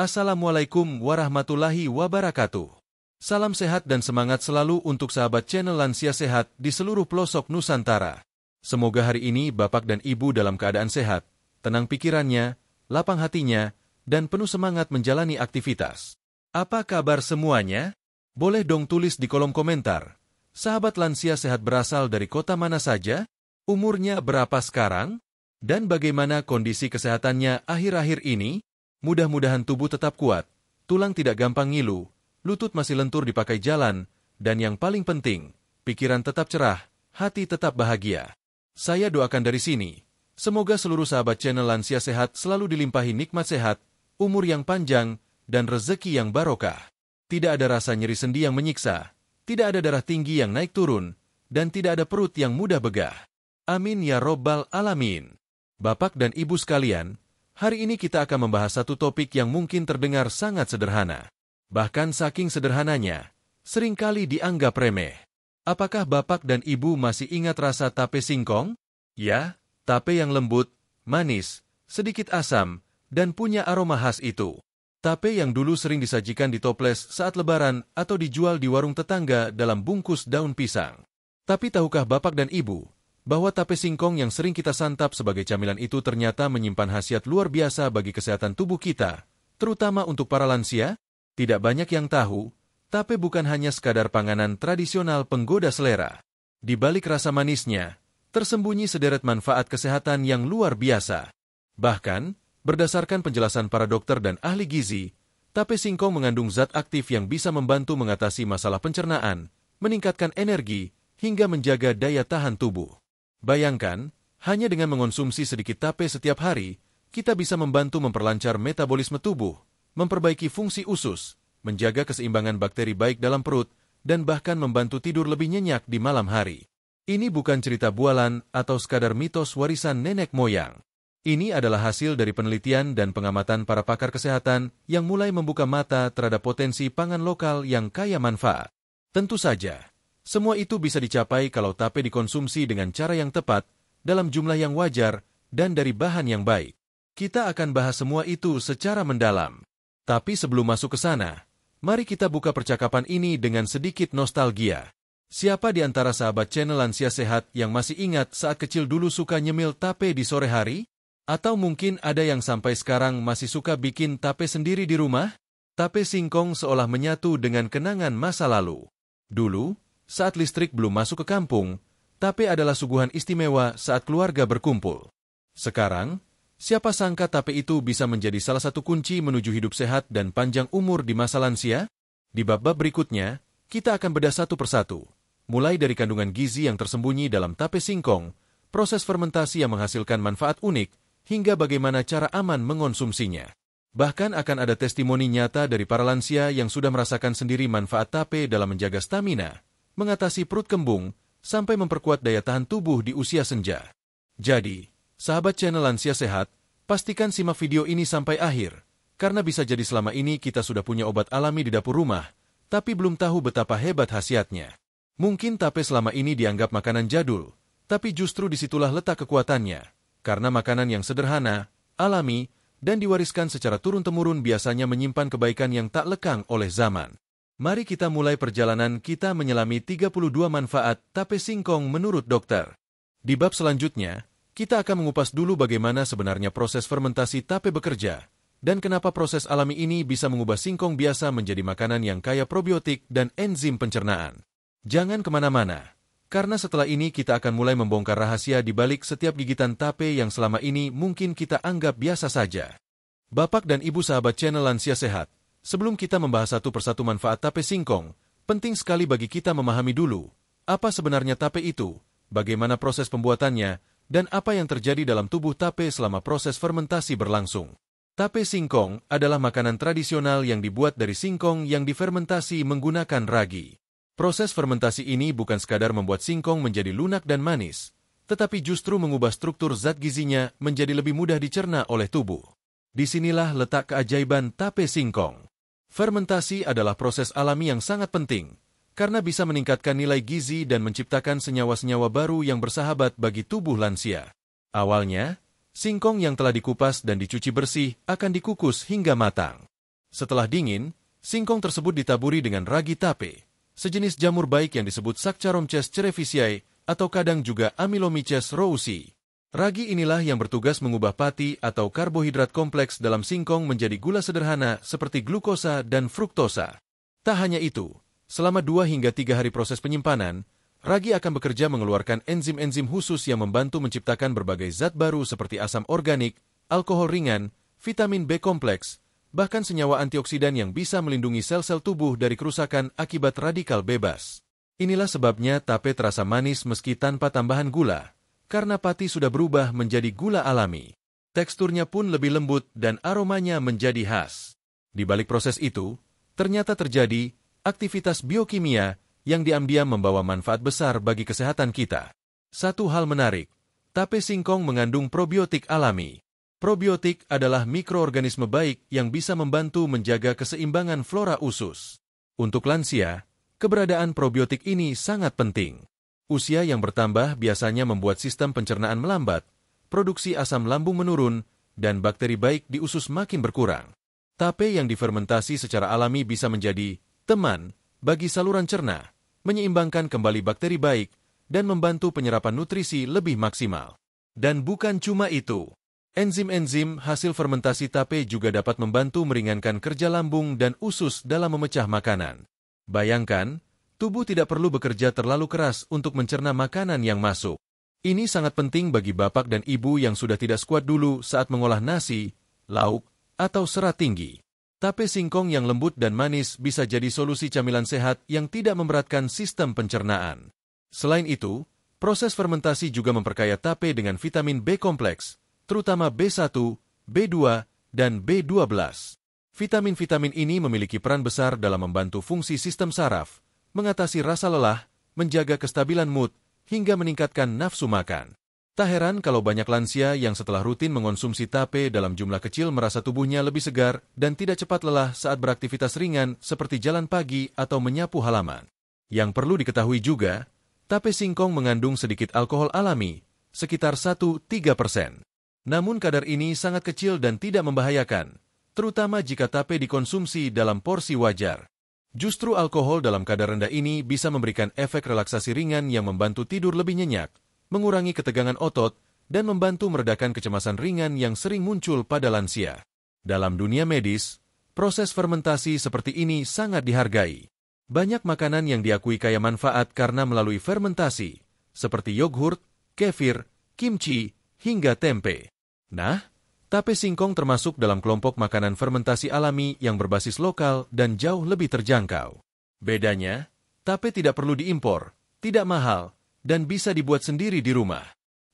Assalamualaikum warahmatullahi wabarakatuh. Salam sehat dan semangat selalu untuk sahabat channel Lansia Sehat di seluruh pelosok Nusantara. Semoga hari ini Bapak dan Ibu dalam keadaan sehat, tenang pikirannya, lapang hatinya, dan penuh semangat menjalani aktivitas. Apa kabar semuanya? Boleh dong tulis di kolom komentar. Sahabat Lansia Sehat berasal dari kota mana saja? Umurnya berapa sekarang? Dan bagaimana kondisi kesehatannya akhir-akhir ini? Mudah-mudahan tubuh tetap kuat, tulang tidak gampang ngilu, lutut masih lentur dipakai jalan, dan yang paling penting, pikiran tetap cerah, hati tetap bahagia. Saya doakan dari sini, semoga seluruh sahabat channel Lansia Sehat selalu dilimpahi nikmat sehat, umur yang panjang, dan rezeki yang barokah. Tidak ada rasa nyeri sendi yang menyiksa, tidak ada darah tinggi yang naik turun, dan tidak ada perut yang mudah begah. Amin ya robbal alamin. Bapak dan Ibu sekalian, hari ini kita akan membahas satu topik yang mungkin terdengar sangat sederhana. Bahkan saking sederhananya, seringkali dianggap remeh. Apakah Bapak dan Ibu masih ingat rasa tape singkong? Ya, tape yang lembut, manis, sedikit asam, dan punya aroma khas itu. Tape yang dulu sering disajikan di toples saat lebaran atau dijual di warung tetangga dalam bungkus daun pisang. Tapi tahukah Bapak dan Ibu, bahwa tape singkong yang sering kita santap sebagai camilan itu ternyata menyimpan khasiat luar biasa bagi kesehatan tubuh kita, terutama untuk para lansia? Tidak banyak yang tahu, tape bukan hanya sekadar panganan tradisional penggoda selera. Di balik rasa manisnya, tersembunyi sederet manfaat kesehatan yang luar biasa. Bahkan, berdasarkan penjelasan para dokter dan ahli gizi, tape singkong mengandung zat aktif yang bisa membantu mengatasi masalah pencernaan, meningkatkan energi, hingga menjaga daya tahan tubuh. Bayangkan, hanya dengan mengonsumsi sedikit tape setiap hari, kita bisa membantu memperlancar metabolisme tubuh, memperbaiki fungsi usus, menjaga keseimbangan bakteri baik dalam perut, dan bahkan membantu tidur lebih nyenyak di malam hari. Ini bukan cerita bualan atau sekadar mitos warisan nenek moyang. Ini adalah hasil dari penelitian dan pengamatan para pakar kesehatan yang mulai membuka mata terhadap potensi pangan lokal yang kaya manfaat. Tentu saja, semua itu bisa dicapai kalau tape dikonsumsi dengan cara yang tepat, dalam jumlah yang wajar, dan dari bahan yang baik. Kita akan bahas semua itu secara mendalam. Tapi sebelum masuk ke sana, mari kita buka percakapan ini dengan sedikit nostalgia. Siapa di antara sahabat channel Lansia Sehat yang masih ingat saat kecil dulu suka nyemil tape di sore hari? Atau mungkin ada yang sampai sekarang masih suka bikin tape sendiri di rumah? Tape singkong seolah menyatu dengan kenangan masa lalu. Dulu, saat listrik belum masuk ke kampung, tape adalah suguhan istimewa saat keluarga berkumpul. Sekarang, siapa sangka tape itu bisa menjadi salah satu kunci menuju hidup sehat dan panjang umur di masa lansia? Di bab-bab berikutnya, kita akan bedah satu persatu, mulai dari kandungan gizi yang tersembunyi dalam tape singkong, proses fermentasi yang menghasilkan manfaat unik, hingga bagaimana cara aman mengonsumsinya. Bahkan akan ada testimoni nyata dari para lansia yang sudah merasakan sendiri manfaat tape dalam menjaga stamina, mengatasi perut kembung, sampai memperkuat daya tahan tubuh di usia senja. Jadi, sahabat channel Lansia Sehat, pastikan simak video ini sampai akhir, karena bisa jadi selama ini kita sudah punya obat alami di dapur rumah, tapi belum tahu betapa hebat khasiatnya. Mungkin tape selama ini dianggap makanan jadul, tapi justru disitulah letak kekuatannya, karena makanan yang sederhana, alami, dan diwariskan secara turun-temurun biasanya menyimpan kebaikan yang tak lekang oleh zaman. Mari kita mulai perjalanan kita menyelami 32 manfaat tape singkong menurut dokter. Di bab selanjutnya, kita akan mengupas dulu bagaimana sebenarnya proses fermentasi tape bekerja, dan kenapa proses alami ini bisa mengubah singkong biasa menjadi makanan yang kaya probiotik dan enzim pencernaan. Jangan kemana-mana, karena setelah ini kita akan mulai membongkar rahasia di balik setiap gigitan tape yang selama ini mungkin kita anggap biasa saja. Bapak dan Ibu sahabat channel Lansia Sehat, sebelum kita membahas satu persatu manfaat tape singkong, penting sekali bagi kita memahami dulu, apa sebenarnya tape itu, bagaimana proses pembuatannya, dan apa yang terjadi dalam tubuh tape selama proses fermentasi berlangsung. Tape singkong adalah makanan tradisional yang dibuat dari singkong yang difermentasi menggunakan ragi. Proses fermentasi ini bukan sekadar membuat singkong menjadi lunak dan manis, tetapi justru mengubah struktur zat gizinya menjadi lebih mudah dicerna oleh tubuh. Disinilah letak keajaiban tape singkong. Fermentasi adalah proses alami yang sangat penting, karena bisa meningkatkan nilai gizi dan menciptakan senyawa-senyawa baru yang bersahabat bagi tubuh lansia. Awalnya, singkong yang telah dikupas dan dicuci bersih akan dikukus hingga matang. Setelah dingin, singkong tersebut ditaburi dengan ragi tape, sejenis jamur baik yang disebut Saccharomyces cerevisiae atau kadang juga Amylomyces rousii. Ragi inilah yang bertugas mengubah pati atau karbohidrat kompleks dalam singkong menjadi gula sederhana seperti glukosa dan fruktosa. Tak hanya itu, selama 2 hingga 3 hari proses penyimpanan, ragi akan bekerja mengeluarkan enzim-enzim khusus yang membantu menciptakan berbagai zat baru seperti asam organik, alkohol ringan, vitamin B kompleks, bahkan senyawa antioksidan yang bisa melindungi sel-sel tubuh dari kerusakan akibat radikal bebas. Inilah sebabnya tape terasa manis meski tanpa tambahan gula, karena pati sudah berubah menjadi gula alami. Teksturnya pun lebih lembut dan aromanya menjadi khas. Di balik proses itu, ternyata terjadi aktivitas biokimia yang diam-diam membawa manfaat besar bagi kesehatan kita. Satu hal menarik, tape singkong mengandung probiotik alami. Probiotik adalah mikroorganisme baik yang bisa membantu menjaga keseimbangan flora usus. Untuk lansia, keberadaan probiotik ini sangat penting. Usia yang bertambah biasanya membuat sistem pencernaan melambat, produksi asam lambung menurun, dan bakteri baik di usus makin berkurang. Tape yang difermentasi secara alami bisa menjadi teman bagi saluran cerna, menyeimbangkan kembali bakteri baik, dan membantu penyerapan nutrisi lebih maksimal. Dan bukan cuma itu. Enzim-enzim hasil fermentasi tape juga dapat membantu meringankan kerja lambung dan usus dalam memecah makanan. Bayangkan, tubuh tidak perlu bekerja terlalu keras untuk mencerna makanan yang masuk. Ini sangat penting bagi bapak dan ibu yang sudah tidak sekuat dulu saat mengolah nasi, lauk, atau serat tinggi. Tape singkong yang lembut dan manis bisa jadi solusi camilan sehat yang tidak memberatkan sistem pencernaan. Selain itu, proses fermentasi juga memperkaya tape dengan vitamin B kompleks, terutama B1, B2, dan B12. Vitamin-vitamin ini memiliki peran besar dalam membantu fungsi sistem saraf, mengatasi rasa lelah, menjaga kestabilan mood, hingga meningkatkan nafsu makan. Tak heran kalau banyak lansia yang setelah rutin mengonsumsi tape dalam jumlah kecil merasa tubuhnya lebih segar dan tidak cepat lelah saat beraktivitas ringan seperti jalan pagi atau menyapu halaman. Yang perlu diketahui juga, tape singkong mengandung sedikit alkohol alami, sekitar 1-3%. Namun kadar ini sangat kecil dan tidak membahayakan, terutama jika tape dikonsumsi dalam porsi wajar. Justru alkohol dalam kadar rendah ini bisa memberikan efek relaksasi ringan yang membantu tidur lebih nyenyak, mengurangi ketegangan otot, dan membantu meredakan kecemasan ringan yang sering muncul pada lansia. Dalam dunia medis, proses fermentasi seperti ini sangat dihargai. Banyak makanan yang diakui kaya manfaat karena melalui fermentasi, seperti yogurt, kefir, kimchi, hingga tempe. Nah, tape singkong termasuk dalam kelompok makanan fermentasi alami yang berbasis lokal dan jauh lebih terjangkau. Bedanya, tape tidak perlu diimpor, tidak mahal, dan bisa dibuat sendiri di rumah.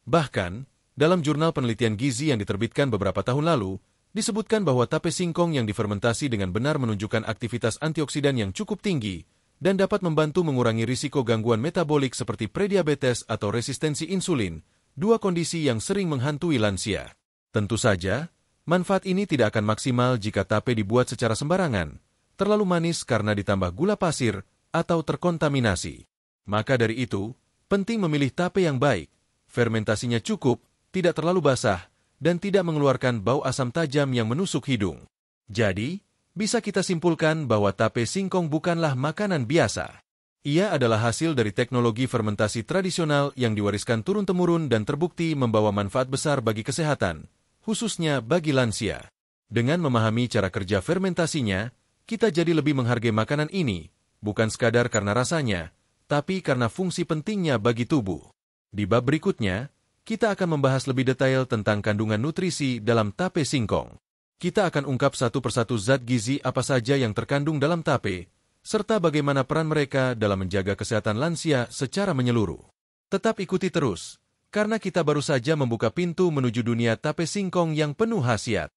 Bahkan, dalam jurnal penelitian gizi yang diterbitkan beberapa tahun lalu, disebutkan bahwa tape singkong yang difermentasi dengan benar menunjukkan aktivitas antioksidan yang cukup tinggi dan dapat membantu mengurangi risiko gangguan metabolik seperti prediabetes atau resistensi insulin, dua kondisi yang sering menghantui lansia. Tentu saja, manfaat ini tidak akan maksimal jika tape dibuat secara sembarangan, terlalu manis karena ditambah gula pasir, atau terkontaminasi. Maka dari itu, penting memilih tape yang baik, fermentasinya cukup, tidak terlalu basah, dan tidak mengeluarkan bau asam tajam yang menusuk hidung. Jadi, bisa kita simpulkan bahwa tape singkong bukanlah makanan biasa. Ia adalah hasil dari teknologi fermentasi tradisional yang diwariskan turun-temurun dan terbukti membawa manfaat besar bagi kesehatan, khususnya bagi lansia. Dengan memahami cara kerja fermentasinya, kita jadi lebih menghargai makanan ini, bukan sekadar karena rasanya, tapi karena fungsi pentingnya bagi tubuh. Di bab berikutnya, kita akan membahas lebih detail tentang kandungan nutrisi dalam tape singkong. Kita akan ungkap satu persatu zat gizi apa saja yang terkandung dalam tape, serta bagaimana peran mereka dalam menjaga kesehatan lansia secara menyeluruh. Tetap ikuti terus, karena kita baru saja membuka pintu menuju dunia tape singkong yang penuh khasiat.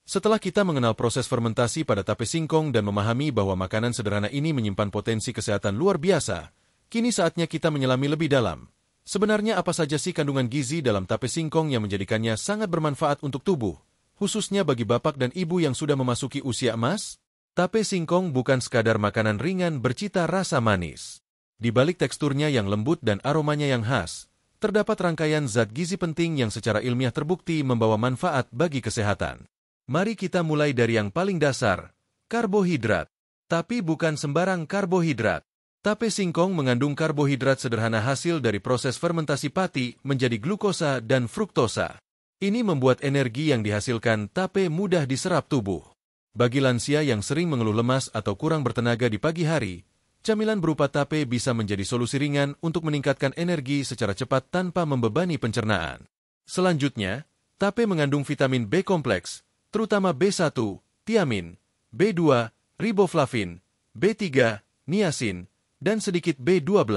Setelah kita mengenal proses fermentasi pada tape singkong dan memahami bahwa makanan sederhana ini menyimpan potensi kesehatan luar biasa, kini saatnya kita menyelami lebih dalam. Sebenarnya apa saja sih kandungan gizi dalam tape singkong yang menjadikannya sangat bermanfaat untuk tubuh, khususnya bagi bapak dan ibu yang sudah memasuki usia emas? Tape singkong bukan sekadar makanan ringan bercita rasa manis. Di balik teksturnya yang lembut dan aromanya yang khas, terdapat rangkaian zat gizi penting yang secara ilmiah terbukti membawa manfaat bagi kesehatan. Mari kita mulai dari yang paling dasar, Karbohidrat. Tapi bukan sembarang karbohidrat. Tape singkong mengandung karbohidrat sederhana hasil dari proses fermentasi pati menjadi glukosa dan fruktosa. Ini membuat energi yang dihasilkan tape mudah diserap tubuh. Bagi lansia yang sering mengeluh lemas atau kurang bertenaga di pagi hari, camilan berupa tape bisa menjadi solusi ringan untuk meningkatkan energi secara cepat tanpa membebani pencernaan. Selanjutnya, tape mengandung vitamin B kompleks, terutama B1, tiamin, B2, riboflavin, B3, niacin, dan sedikit B12.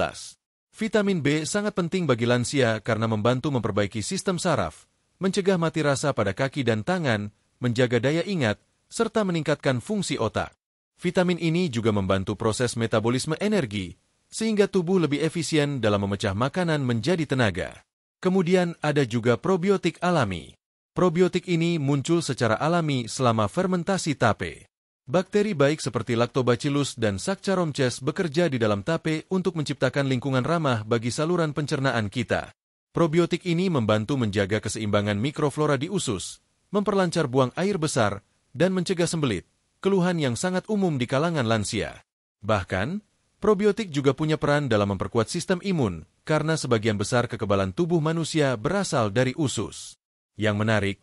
Vitamin B sangat penting bagi lansia karena membantu memperbaiki sistem saraf, mencegah mati rasa pada kaki dan tangan, menjaga daya ingat, serta meningkatkan fungsi otak. Vitamin ini juga membantu proses metabolisme energi, sehingga tubuh lebih efisien dalam memecah makanan menjadi tenaga. Kemudian ada juga probiotik alami. Probiotik ini muncul secara alami selama fermentasi tape. Bakteri baik seperti Lactobacillus dan Saccharomyces bekerja di dalam tape untuk menciptakan lingkungan ramah bagi saluran pencernaan kita. Probiotik ini membantu menjaga keseimbangan mikroflora di usus, memperlancar buang air besar, dan mencegah sembelit, keluhan yang sangat umum di kalangan lansia. Bahkan, probiotik juga punya peran dalam memperkuat sistem imun, karena sebagian besar kekebalan tubuh manusia berasal dari usus. Yang menarik,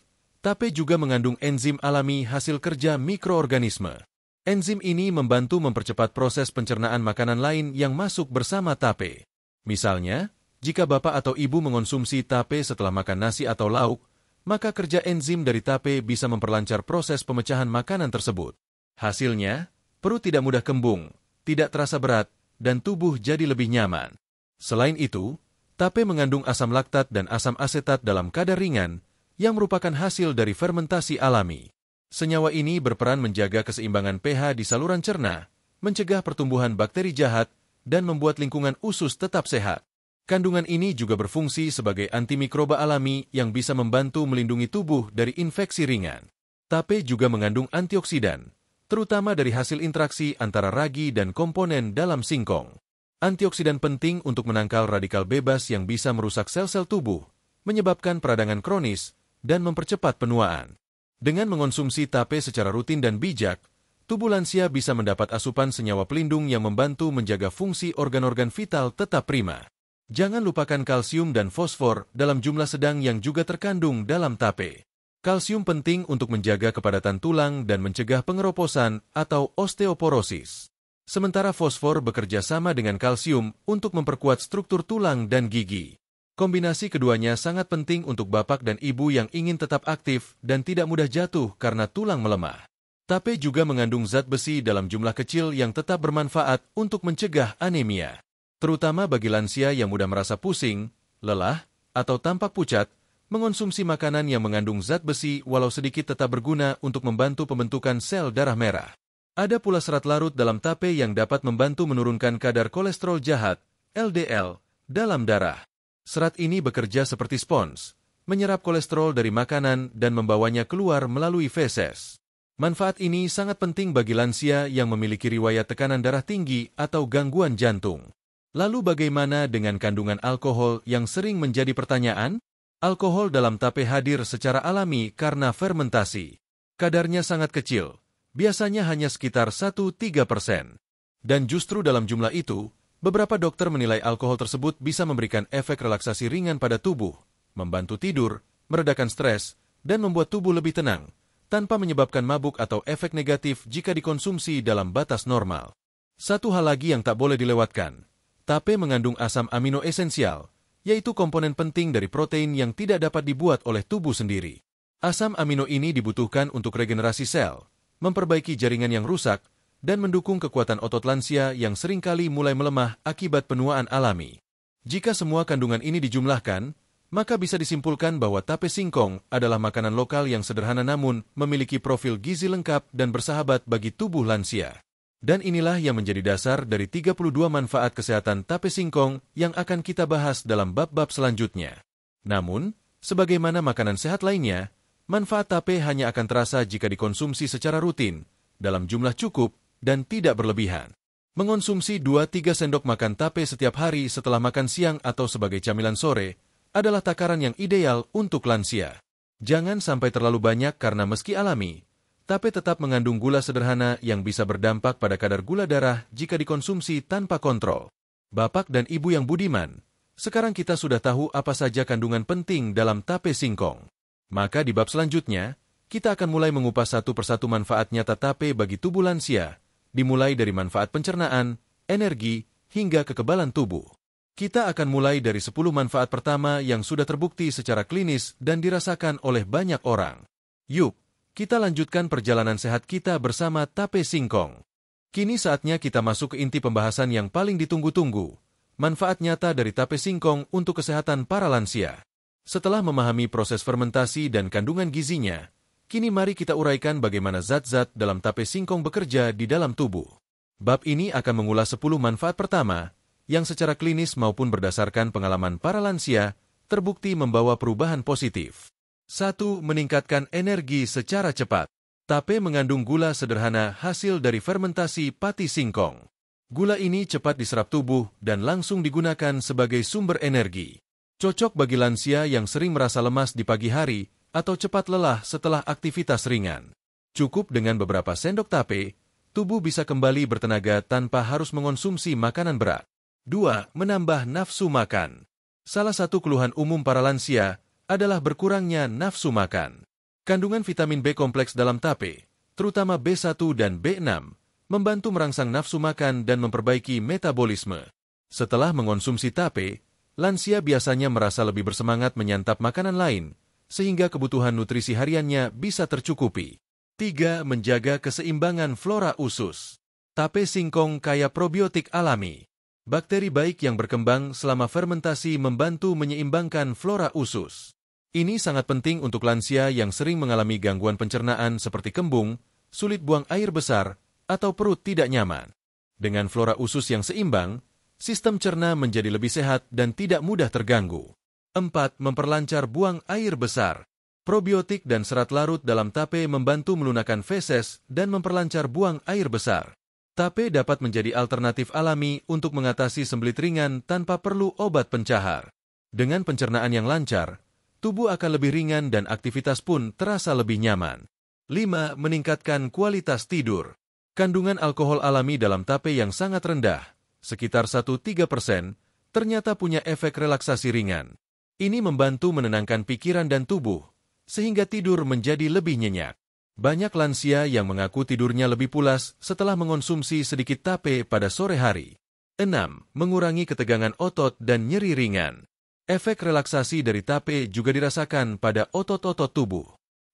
tape juga mengandung enzim alami hasil kerja mikroorganisme. Enzim ini membantu mempercepat proses pencernaan makanan lain yang masuk bersama tape. Misalnya, jika bapak atau ibu mengonsumsi tape setelah makan nasi atau lauk, maka kerja enzim dari tape bisa memperlancar proses pemecahan makanan tersebut. Hasilnya, perut tidak mudah kembung, tidak terasa berat, dan tubuh jadi lebih nyaman. Selain itu, tape mengandung asam laktat dan asam asetat dalam kadar ringan, yang merupakan hasil dari fermentasi alami. Senyawa ini berperan menjaga keseimbangan pH di saluran cerna, mencegah pertumbuhan bakteri jahat, dan membuat lingkungan usus tetap sehat. Kandungan ini juga berfungsi sebagai antimikroba alami yang bisa membantu melindungi tubuh dari infeksi ringan. Tape juga mengandung antioksidan, terutama dari hasil interaksi antara ragi dan komponen dalam singkong. Antioksidan penting untuk menangkal radikal bebas yang bisa merusak sel-sel tubuh, menyebabkan peradangan kronis, dan mempercepat penuaan. Dengan mengonsumsi tape secara rutin dan bijak, tubuh lansia bisa mendapat asupan senyawa pelindung yang membantu menjaga fungsi organ-organ vital tetap prima. Jangan lupakan kalsium dan fosfor dalam jumlah sedang yang juga terkandung dalam tape. Kalsium penting untuk menjaga kepadatan tulang dan mencegah pengeroposan atau osteoporosis. Sementara fosfor bekerja sama dengan kalsium untuk memperkuat struktur tulang dan gigi. Kombinasi keduanya sangat penting untuk bapak dan ibu yang ingin tetap aktif dan tidak mudah jatuh karena tulang melemah. Tape juga mengandung zat besi dalam jumlah kecil yang tetap bermanfaat untuk mencegah anemia. Terutama bagi lansia yang mudah merasa pusing, lelah, atau tampak pucat, mengonsumsi makanan yang mengandung zat besi walau sedikit tetap berguna untuk membantu pembentukan sel darah merah. Ada pula serat larut dalam tape yang dapat membantu menurunkan kadar kolesterol jahat, LDL, dalam darah. Serat ini bekerja seperti spons, menyerap kolesterol dari makanan dan membawanya keluar melalui feses. Manfaat ini sangat penting bagi lansia yang memiliki riwayat tekanan darah tinggi atau gangguan jantung. Lalu bagaimana dengan kandungan alkohol yang sering menjadi pertanyaan? Alkohol dalam tape hadir secara alami karena fermentasi. Kadarnya sangat kecil, biasanya hanya sekitar 1-3%. Dan justru dalam jumlah itu, beberapa dokter menilai alkohol tersebut bisa memberikan efek relaksasi ringan pada tubuh, membantu tidur, meredakan stres, dan membuat tubuh lebih tenang, tanpa menyebabkan mabuk atau efek negatif jika dikonsumsi dalam batas normal. Satu hal lagi yang tak boleh dilewatkan, tape mengandung asam amino esensial, yaitu komponen penting dari protein yang tidak dapat dibuat oleh tubuh sendiri. Asam amino ini dibutuhkan untuk regenerasi sel, memperbaiki jaringan yang rusak, dan mendukung kekuatan otot lansia yang seringkali mulai melemah akibat penuaan alami. Jika semua kandungan ini dijumlahkan, maka bisa disimpulkan bahwa tape singkong adalah makanan lokal yang sederhana namun memiliki profil gizi lengkap dan bersahabat bagi tubuh lansia. Dan inilah yang menjadi dasar dari 32 manfaat kesehatan tape singkong yang akan kita bahas dalam bab-bab selanjutnya. Namun, sebagaimana makanan sehat lainnya, manfaat tape hanya akan terasa jika dikonsumsi secara rutin, dalam jumlah cukup, dan tidak berlebihan. Mengonsumsi 2-3 sendok makan tape setiap hari setelah makan siang atau sebagai camilan sore adalah takaran yang ideal untuk lansia. Jangan sampai terlalu banyak karena meski alami, tape tetap mengandung gula sederhana yang bisa berdampak pada kadar gula darah jika dikonsumsi tanpa kontrol. Bapak dan Ibu yang budiman, sekarang kita sudah tahu apa saja kandungan penting dalam tape singkong. Maka di bab selanjutnya, kita akan mulai mengupas satu persatu manfaat nyata tape bagi tubuh lansia, dimulai dari manfaat pencernaan, energi, hingga kekebalan tubuh. Kita akan mulai dari 10 manfaat pertama yang sudah terbukti secara klinis dan dirasakan oleh banyak orang. Yuk, kita lanjutkan perjalanan sehat kita bersama tape singkong. Kini saatnya kita masuk ke inti pembahasan yang paling ditunggu-tunggu, manfaat nyata dari tape singkong untuk kesehatan para lansia. Setelah memahami proses fermentasi dan kandungan gizinya, kini mari kita uraikan bagaimana zat-zat dalam tape singkong bekerja di dalam tubuh. Bab ini akan mengulas 10 manfaat pertama, yang secara klinis maupun berdasarkan pengalaman para lansia, terbukti membawa perubahan positif. 1. Meningkatkan energi secara cepat. Tape mengandung gula sederhana hasil dari fermentasi pati singkong. Gula ini cepat diserap tubuh dan langsung digunakan sebagai sumber energi. Cocok bagi lansia yang sering merasa lemas di pagi hari atau cepat lelah setelah aktivitas ringan. Cukup dengan beberapa sendok tape, tubuh bisa kembali bertenaga tanpa harus mengonsumsi makanan berat. 2. Menambah nafsu makan. Salah satu keluhan umum para lansia adalah berkurangnya nafsu makan. Kandungan vitamin B kompleks dalam tape, terutama B1 dan B6, membantu merangsang nafsu makan dan memperbaiki metabolisme. Setelah mengonsumsi tape, lansia biasanya merasa lebih bersemangat menyantap makanan lain, sehingga kebutuhan nutrisi hariannya bisa tercukupi. 3. Menjaga keseimbangan flora usus. Tape singkong kaya probiotik alami. Bakteri baik yang berkembang selama fermentasi membantu menyeimbangkan flora usus. Ini sangat penting untuk lansia yang sering mengalami gangguan pencernaan seperti kembung, sulit buang air besar, atau perut tidak nyaman. Dengan flora usus yang seimbang, sistem cerna menjadi lebih sehat dan tidak mudah terganggu. 4. Memperlancar buang air besar. Probiotik dan serat larut dalam tape membantu melunakkan feses dan memperlancar buang air besar. Tape dapat menjadi alternatif alami untuk mengatasi sembelit ringan tanpa perlu obat pencahar. Dengan pencernaan yang lancar, tubuh akan lebih ringan dan aktivitas pun terasa lebih nyaman. 5. Meningkatkan kualitas tidur. Kandungan alkohol alami dalam tape yang sangat rendah, sekitar 1,3%, ternyata punya efek relaksasi ringan. Ini membantu menenangkan pikiran dan tubuh, sehingga tidur menjadi lebih nyenyak. Banyak lansia yang mengaku tidurnya lebih pulas setelah mengonsumsi sedikit tape pada sore hari. 6. Mengurangi ketegangan otot dan nyeri ringan. Efek relaksasi dari tape juga dirasakan pada otot-otot tubuh.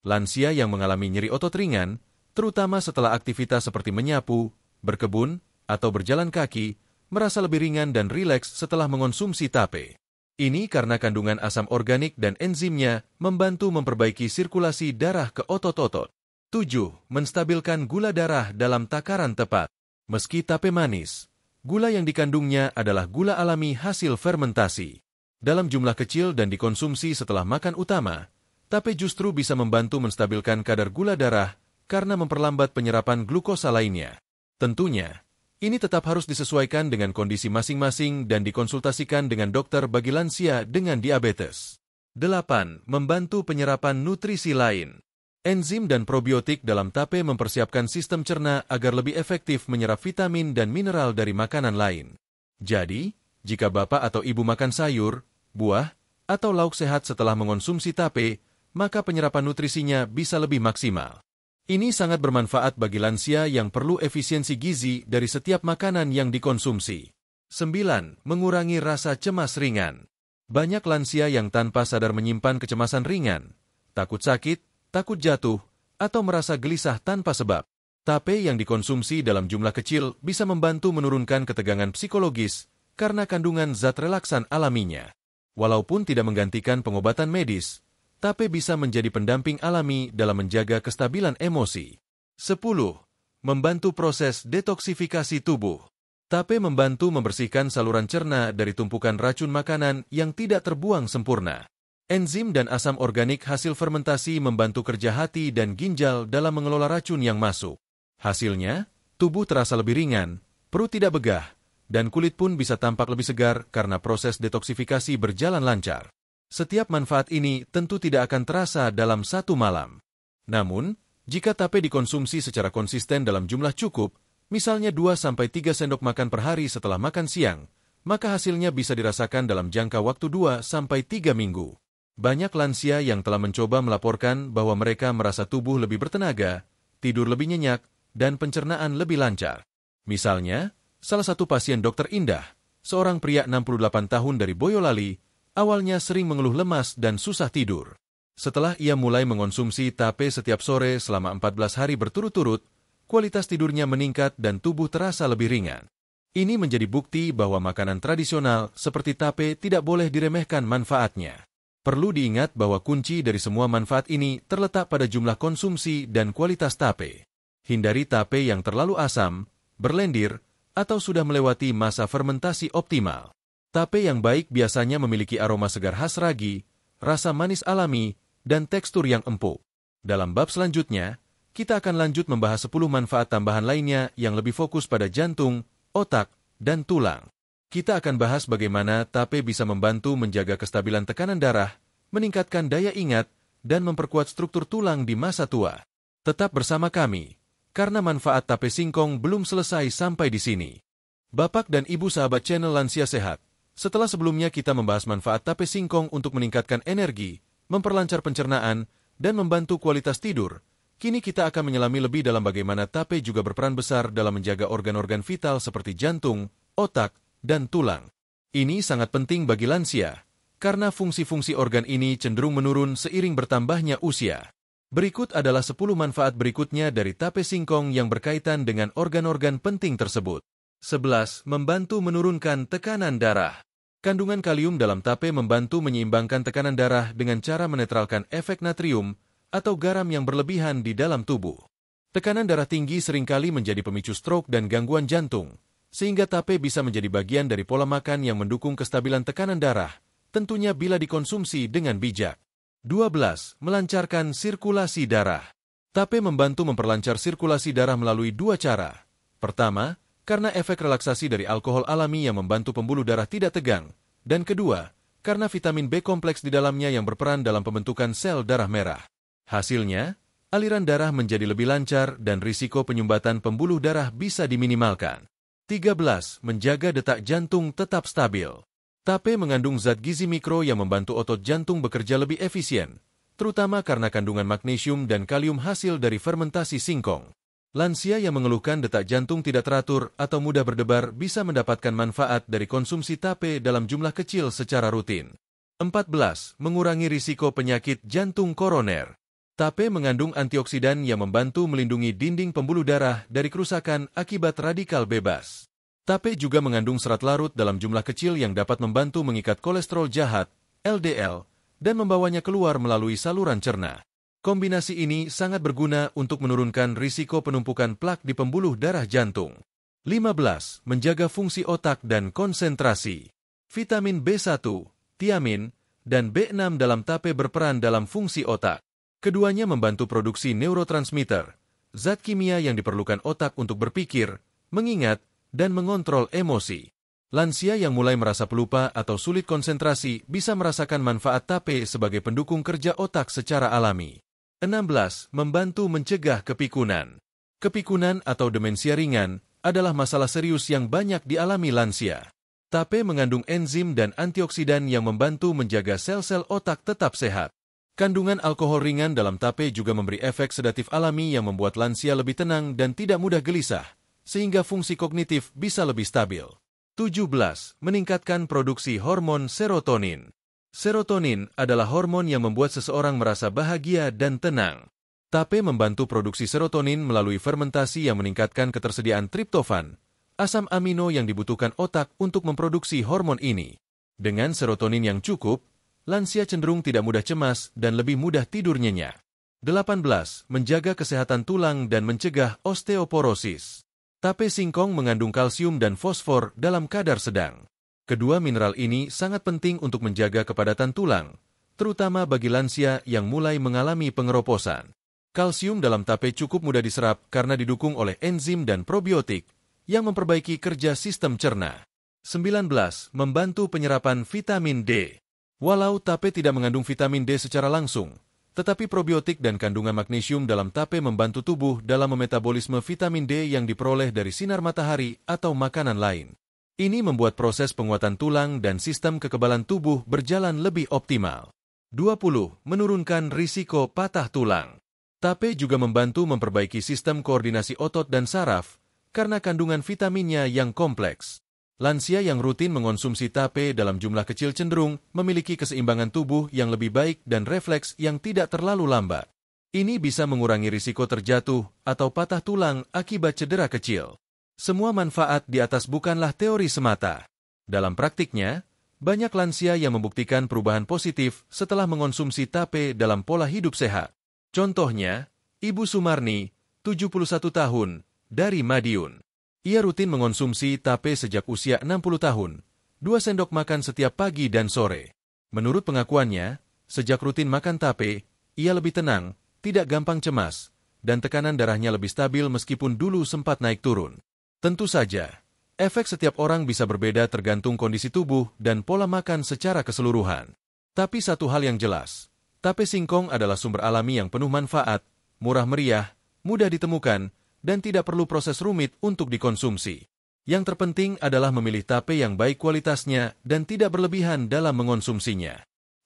Lansia yang mengalami nyeri otot ringan, terutama setelah aktivitas seperti menyapu, berkebun, atau berjalan kaki, merasa lebih ringan dan rileks setelah mengonsumsi tape. Ini karena kandungan asam organik dan enzimnya membantu memperbaiki sirkulasi darah ke otot-otot. 7. Menstabilkan gula darah dalam takaran tepat. Meski tape manis, gula yang dikandungnya adalah gula alami hasil fermentasi. Dalam jumlah kecil dan dikonsumsi setelah makan utama, tape justru bisa membantu menstabilkan kadar gula darah karena memperlambat penyerapan glukosa lainnya. Tentunya, ini tetap harus disesuaikan dengan kondisi masing-masing dan dikonsultasikan dengan dokter bagi lansia dengan diabetes. 8. Membantu penyerapan nutrisi lain. Enzim dan probiotik dalam tape mempersiapkan sistem cerna agar lebih efektif menyerap vitamin dan mineral dari makanan lain. Jadi, jika Bapak atau Ibu makan sayur, buah, atau lauk sehat setelah mengonsumsi tape, maka penyerapan nutrisinya bisa lebih maksimal. Ini sangat bermanfaat bagi lansia yang perlu efisiensi gizi dari setiap makanan yang dikonsumsi. 9. Mengurangi rasa cemas ringan. Banyak lansia yang tanpa sadar menyimpan kecemasan ringan, takut sakit, takut jatuh, atau merasa gelisah tanpa sebab. Tape yang dikonsumsi dalam jumlah kecil bisa membantu menurunkan ketegangan psikologis karena kandungan zat relaksan alaminya. Walaupun tidak menggantikan pengobatan medis, tape bisa menjadi pendamping alami dalam menjaga kestabilan emosi. 10. Membantu proses detoksifikasi tubuh. Tape membantu membersihkan saluran cerna dari tumpukan racun makanan yang tidak terbuang sempurna. Enzim dan asam organik hasil fermentasi membantu kerja hati dan ginjal dalam mengelola racun yang masuk. Hasilnya, tubuh terasa lebih ringan, perut tidak begah, dan kulit pun bisa tampak lebih segar karena proses detoksifikasi berjalan lancar. Setiap manfaat ini tentu tidak akan terasa dalam satu malam. Namun, Jika tape dikonsumsi secara konsisten dalam jumlah cukup, misalnya 2-3 sendok makan per hari setelah makan siang, maka hasilnya bisa dirasakan dalam jangka waktu 2-3 minggu. Banyak lansia yang telah mencoba melaporkan bahwa mereka merasa tubuh lebih bertenaga, tidur lebih nyenyak, dan pencernaan lebih lancar. Misalnya, salah satu pasien Dr. Indah, seorang pria 68 tahun dari Boyolali, awalnya sering mengeluh lemas dan susah tidur. Setelah ia mulai mengonsumsi tape setiap sore selama 14 hari berturut-turut, kualitas tidurnya meningkat dan tubuh terasa lebih ringan. Ini menjadi bukti bahwa makanan tradisional seperti tape tidak boleh diremehkan manfaatnya. Perlu diingat bahwa kunci dari semua manfaat ini terletak pada jumlah konsumsi dan kualitas tape. Hindari tape yang terlalu asam, berlendir, atau sudah melewati masa fermentasi optimal. Tape yang baik biasanya memiliki aroma segar khas ragi, rasa manis alami, dan tekstur yang empuk. Dalam bab selanjutnya, kita akan lanjut membahas 10 manfaat tambahan lainnya yang lebih fokus pada jantung, otak, dan tulang. Kita akan bahas bagaimana tape bisa membantu menjaga kestabilan tekanan darah, meningkatkan daya ingat, dan memperkuat struktur tulang di masa tua. Tetap bersama kami, karena manfaat tape singkong belum selesai sampai di sini. Bapak dan Ibu sahabat channel Lansia Sehat, setelah sebelumnya kita membahas manfaat tape singkong untuk meningkatkan energi, memperlancar pencernaan, dan membantu kualitas tidur, kini kita akan menyelami lebih dalam bagaimana tape juga berperan besar dalam menjaga organ-organ vital seperti jantung, otak, dan tulang. Ini sangat penting bagi lansia, karena fungsi-fungsi organ ini cenderung menurun seiring bertambahnya usia. Berikut adalah 10 manfaat berikutnya dari tape singkong yang berkaitan dengan organ-organ penting tersebut. 11. Membantu menurunkan tekanan darah. Kandungan kalium dalam tape membantu menyeimbangkan tekanan darah dengan cara menetralkan efek natrium atau garam yang berlebihan di dalam tubuh. Tekanan darah tinggi seringkali menjadi pemicu stroke dan gangguan jantung, sehingga tape bisa menjadi bagian dari pola makan yang mendukung kestabilan tekanan darah, tentunya bila dikonsumsi dengan bijak. 12. Melancarkan sirkulasi darah. Tape membantu memperlancar sirkulasi darah melalui 2 cara. Pertama, karena efek relaksasi dari alkohol alami yang membantu pembuluh darah tidak tegang. Dan kedua, karena vitamin B kompleks di dalamnya yang berperan dalam pembentukan sel darah merah. Hasilnya, aliran darah menjadi lebih lancar dan risiko penyumbatan pembuluh darah bisa diminimalkan. 13. Menjaga detak jantung tetap stabil. Tape mengandung zat gizi mikro yang membantu otot jantung bekerja lebih efisien, terutama karena kandungan magnesium dan kalium hasil dari fermentasi singkong. Lansia yang mengeluhkan detak jantung tidak teratur atau mudah berdebar bisa mendapatkan manfaat dari konsumsi tape dalam jumlah kecil secara rutin. 14. Mengurangi risiko penyakit jantung koroner. Tape mengandung antioksidan yang membantu melindungi dinding pembuluh darah dari kerusakan akibat radikal bebas. Tape juga mengandung serat larut dalam jumlah kecil yang dapat membantu mengikat kolesterol jahat, LDL, dan membawanya keluar melalui saluran cerna. Kombinasi ini sangat berguna untuk menurunkan risiko penumpukan plak di pembuluh darah jantung. 15. Menjaga fungsi otak dan konsentrasi. Vitamin B1, tiamin, dan B6 dalam tape berperan dalam fungsi otak. Keduanya membantu produksi neurotransmitter, zat kimia yang diperlukan otak untuk berpikir, mengingat, dan mengontrol emosi. Lansia yang mulai merasa pelupa atau sulit konsentrasi bisa merasakan manfaat tape sebagai pendukung kerja otak secara alami. 16. Membantu mencegah kepikunan. Kepikunan atau demensia ringan adalah masalah serius yang banyak dialami lansia. Tape mengandung enzim dan antioksidan yang membantu menjaga sel-sel otak tetap sehat. Kandungan alkohol ringan dalam tape juga memberi efek sedatif alami yang membuat lansia lebih tenang dan tidak mudah gelisah, sehingga fungsi kognitif bisa lebih stabil. 17. Meningkatkan produksi hormon serotonin. Serotonin adalah hormon yang membuat seseorang merasa bahagia dan tenang. Tape membantu produksi serotonin melalui fermentasi yang meningkatkan ketersediaan triptofan, asam amino yang dibutuhkan otak untuk memproduksi hormon ini. Dengan serotonin yang cukup, lansia cenderung tidak mudah cemas dan lebih mudah tidur nyenyak. 18. Menjaga kesehatan tulang dan mencegah osteoporosis. Tape singkong mengandung kalsium dan fosfor dalam kadar sedang. Kedua mineral ini sangat penting untuk menjaga kepadatan tulang, terutama bagi lansia yang mulai mengalami pengeroposan. Kalsium dalam tape cukup mudah diserap karena didukung oleh enzim dan probiotik yang memperbaiki kerja sistem cerna. 19. Membantu penyerapan vitamin D. Walau tape tidak mengandung vitamin D secara langsung, Tetapi probiotik dan kandungan magnesium dalam tape membantu tubuh dalam memetabolisme vitamin D yang diperoleh dari sinar matahari atau makanan lain. Ini membuat proses penguatan tulang dan sistem kekebalan tubuh berjalan lebih optimal. 20. Menurunkan risiko patah tulang. Tape juga membantu memperbaiki sistem koordinasi otot dan saraf karena kandungan vitaminnya yang kompleks. Lansia yang rutin mengonsumsi tape dalam jumlah kecil cenderung memiliki keseimbangan tubuh yang lebih baik dan refleks yang tidak terlalu lambat. Ini bisa mengurangi risiko terjatuh atau patah tulang akibat cedera kecil. Semua manfaat di atas bukanlah teori semata. Dalam praktiknya, banyak lansia yang membuktikan perubahan positif setelah mengonsumsi tape dalam pola hidup sehat. Contohnya, Ibu Sumarni, 71 tahun, dari Madiun. Ia rutin mengonsumsi tape sejak usia 60 tahun, 2 sendok makan setiap pagi dan sore. Menurut pengakuannya, sejak rutin makan tape, ia lebih tenang, tidak gampang cemas, dan tekanan darahnya lebih stabil meskipun dulu sempat naik turun. Tentu saja, efek setiap orang bisa berbeda tergantung kondisi tubuh dan pola makan secara keseluruhan. Tapi satu hal yang jelas, tape singkong adalah sumber alami yang penuh manfaat, murah meriah, mudah ditemukan, dan tidak perlu proses rumit untuk dikonsumsi. Yang terpenting adalah memilih tape yang baik kualitasnya dan tidak berlebihan dalam mengonsumsinya.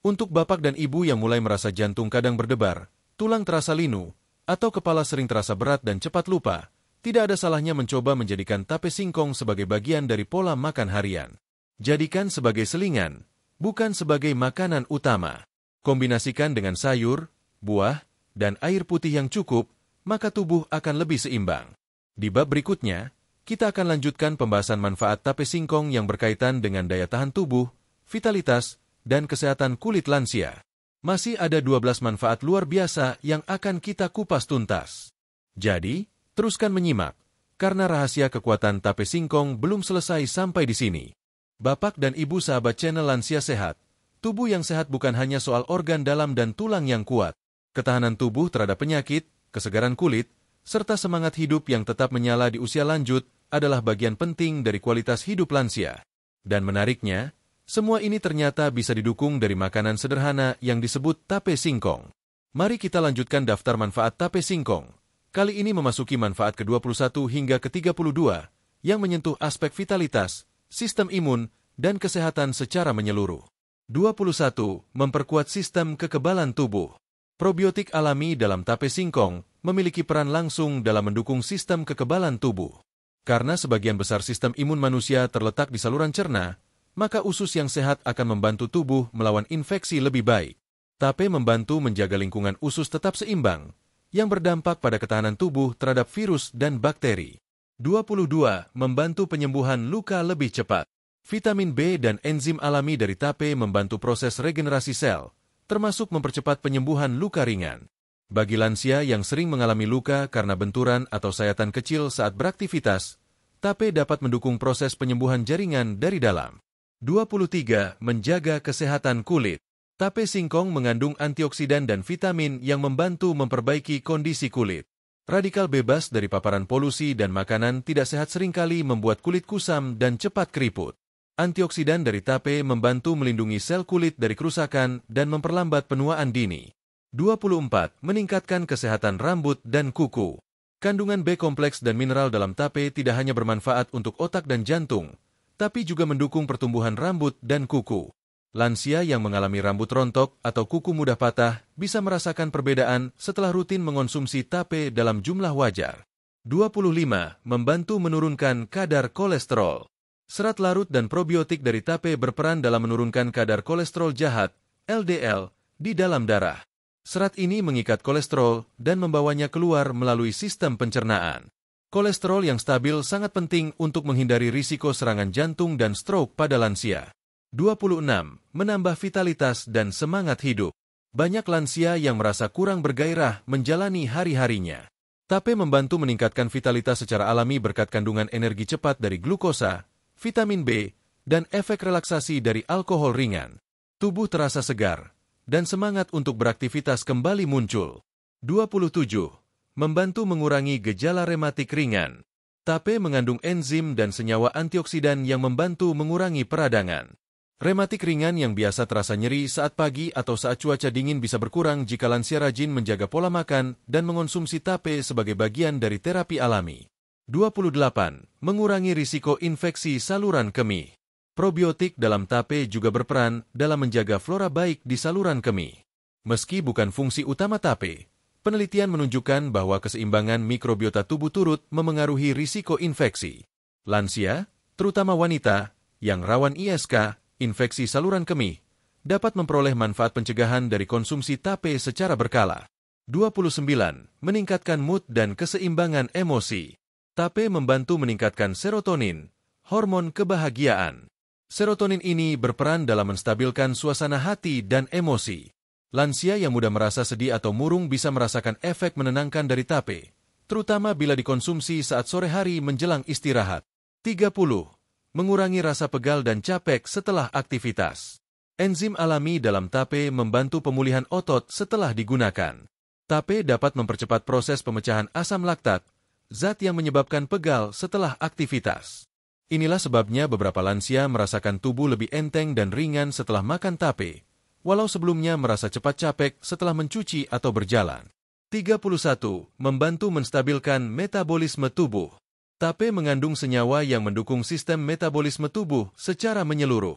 Untuk bapak dan ibu yang mulai merasa jantung kadang berdebar, tulang terasa linu, atau kepala sering terasa berat dan cepat lupa, tidak ada salahnya mencoba menjadikan tape singkong sebagai bagian dari pola makan harian. Jadikan sebagai selingan, bukan sebagai makanan utama. Kombinasikan dengan sayur, buah, dan air putih yang cukup, maka tubuh akan lebih seimbang. Di bab berikutnya, kita akan lanjutkan pembahasan manfaat tape singkong yang berkaitan dengan daya tahan tubuh, vitalitas, dan kesehatan kulit lansia. Masih ada 12 manfaat luar biasa yang akan kita kupas tuntas. Jadi, teruskan menyimak, karena rahasia kekuatan tape singkong belum selesai sampai di sini. Bapak dan Ibu sahabat channel Lansia Sehat, tubuh yang sehat bukan hanya soal organ dalam dan tulang yang kuat. Ketahanan tubuh terhadap penyakit, kesegaran kulit, serta semangat hidup yang tetap menyala di usia lanjut adalah bagian penting dari kualitas hidup lansia. Dan menariknya, semua ini ternyata bisa didukung dari makanan sederhana yang disebut tape singkong. Mari kita lanjutkan daftar manfaat tape singkong. Kali ini memasuki manfaat ke-21 hingga ke-32, yang menyentuh aspek vitalitas, sistem imun, dan kesehatan secara menyeluruh. 21. Memperkuat sistem kekebalan tubuh. Probiotik alami dalam tape singkong memiliki peran langsung dalam mendukung sistem kekebalan tubuh. Karena sebagian besar sistem imun manusia terletak di saluran cerna, maka usus yang sehat akan membantu tubuh melawan infeksi lebih baik. Tape membantu menjaga lingkungan usus tetap seimbang, yang berdampak pada ketahanan tubuh terhadap virus dan bakteri. 22. Membantu penyembuhan luka lebih cepat. Vitamin B dan enzim alami dari tape membantu proses regenerasi sel, termasuk mempercepat penyembuhan luka ringan. Bagi lansia yang sering mengalami luka karena benturan atau sayatan kecil saat beraktivitas, tape dapat mendukung proses penyembuhan jaringan dari dalam. 23. Menjaga kesehatan kulit. Tape singkong mengandung antioksidan dan vitamin yang membantu memperbaiki kondisi kulit. Radikal bebas dari paparan polusi dan makanan tidak sehat seringkali membuat kulit kusam dan cepat keriput. Antioksidan dari tape membantu melindungi sel kulit dari kerusakan dan memperlambat penuaan dini. 24. Meningkatkan kesehatan rambut dan kuku. Kandungan B kompleks dan mineral dalam tape tidak hanya bermanfaat untuk otak dan jantung, tapi juga mendukung pertumbuhan rambut dan kuku. Lansia yang mengalami rambut rontok atau kuku mudah patah bisa merasakan perbedaan setelah rutin mengonsumsi tape dalam jumlah wajar. 25. Membantu menurunkan kadar kolesterol. Serat larut dan probiotik dari tape berperan dalam menurunkan kadar kolesterol jahat, LDL, di dalam darah. Serat ini mengikat kolesterol dan membawanya keluar melalui sistem pencernaan. Kolesterol yang stabil sangat penting untuk menghindari risiko serangan jantung dan stroke pada lansia. 26. Menambah vitalitas dan semangat hidup. Banyak lansia yang merasa kurang bergairah menjalani hari-harinya. Tape membantu meningkatkan vitalitas secara alami berkat kandungan energi cepat dari glukosa, vitamin B, dan efek relaksasi dari alkohol ringan. Tubuh terasa segar, dan semangat untuk beraktivitas kembali muncul. 27. Membantu mengurangi gejala rematik ringan. Tape mengandung enzim dan senyawa antioksidan yang membantu mengurangi peradangan. Rematik ringan yang biasa terasa nyeri saat pagi atau saat cuaca dingin bisa berkurang jika lansia rajin menjaga pola makan dan mengonsumsi tape sebagai bagian dari terapi alami. 28. Mengurangi risiko infeksi saluran kemih. Probiotik dalam tape juga berperan dalam menjaga flora baik di saluran kemih. Meski bukan fungsi utama tape, penelitian menunjukkan bahwa keseimbangan mikrobiota tubuh turut memengaruhi risiko infeksi. Lansia, terutama wanita, yang rawan ISK, infeksi saluran kemih, dapat memperoleh manfaat pencegahan dari konsumsi tape secara berkala. 29. Meningkatkan mood dan keseimbangan emosi. Tape membantu meningkatkan serotonin, hormon kebahagiaan. Serotonin ini berperan dalam menstabilkan suasana hati dan emosi. Lansia yang mudah merasa sedih atau murung bisa merasakan efek menenangkan dari tape, terutama bila dikonsumsi saat sore hari menjelang istirahat. 30. Mengurangi rasa pegal dan capek setelah aktivitas. Enzim alami dalam tape membantu pemulihan otot setelah digunakan. Tape dapat mempercepat proses pemecahan asam laktat, zat yang menyebabkan pegal setelah aktivitas. Inilah sebabnya beberapa lansia merasakan tubuh lebih enteng dan ringan setelah makan tape, walau sebelumnya merasa cepat capek setelah mencuci atau berjalan. 31. Membantu menstabilkan metabolisme tubuh. Tape mengandung senyawa yang mendukung sistem metabolisme tubuh secara menyeluruh.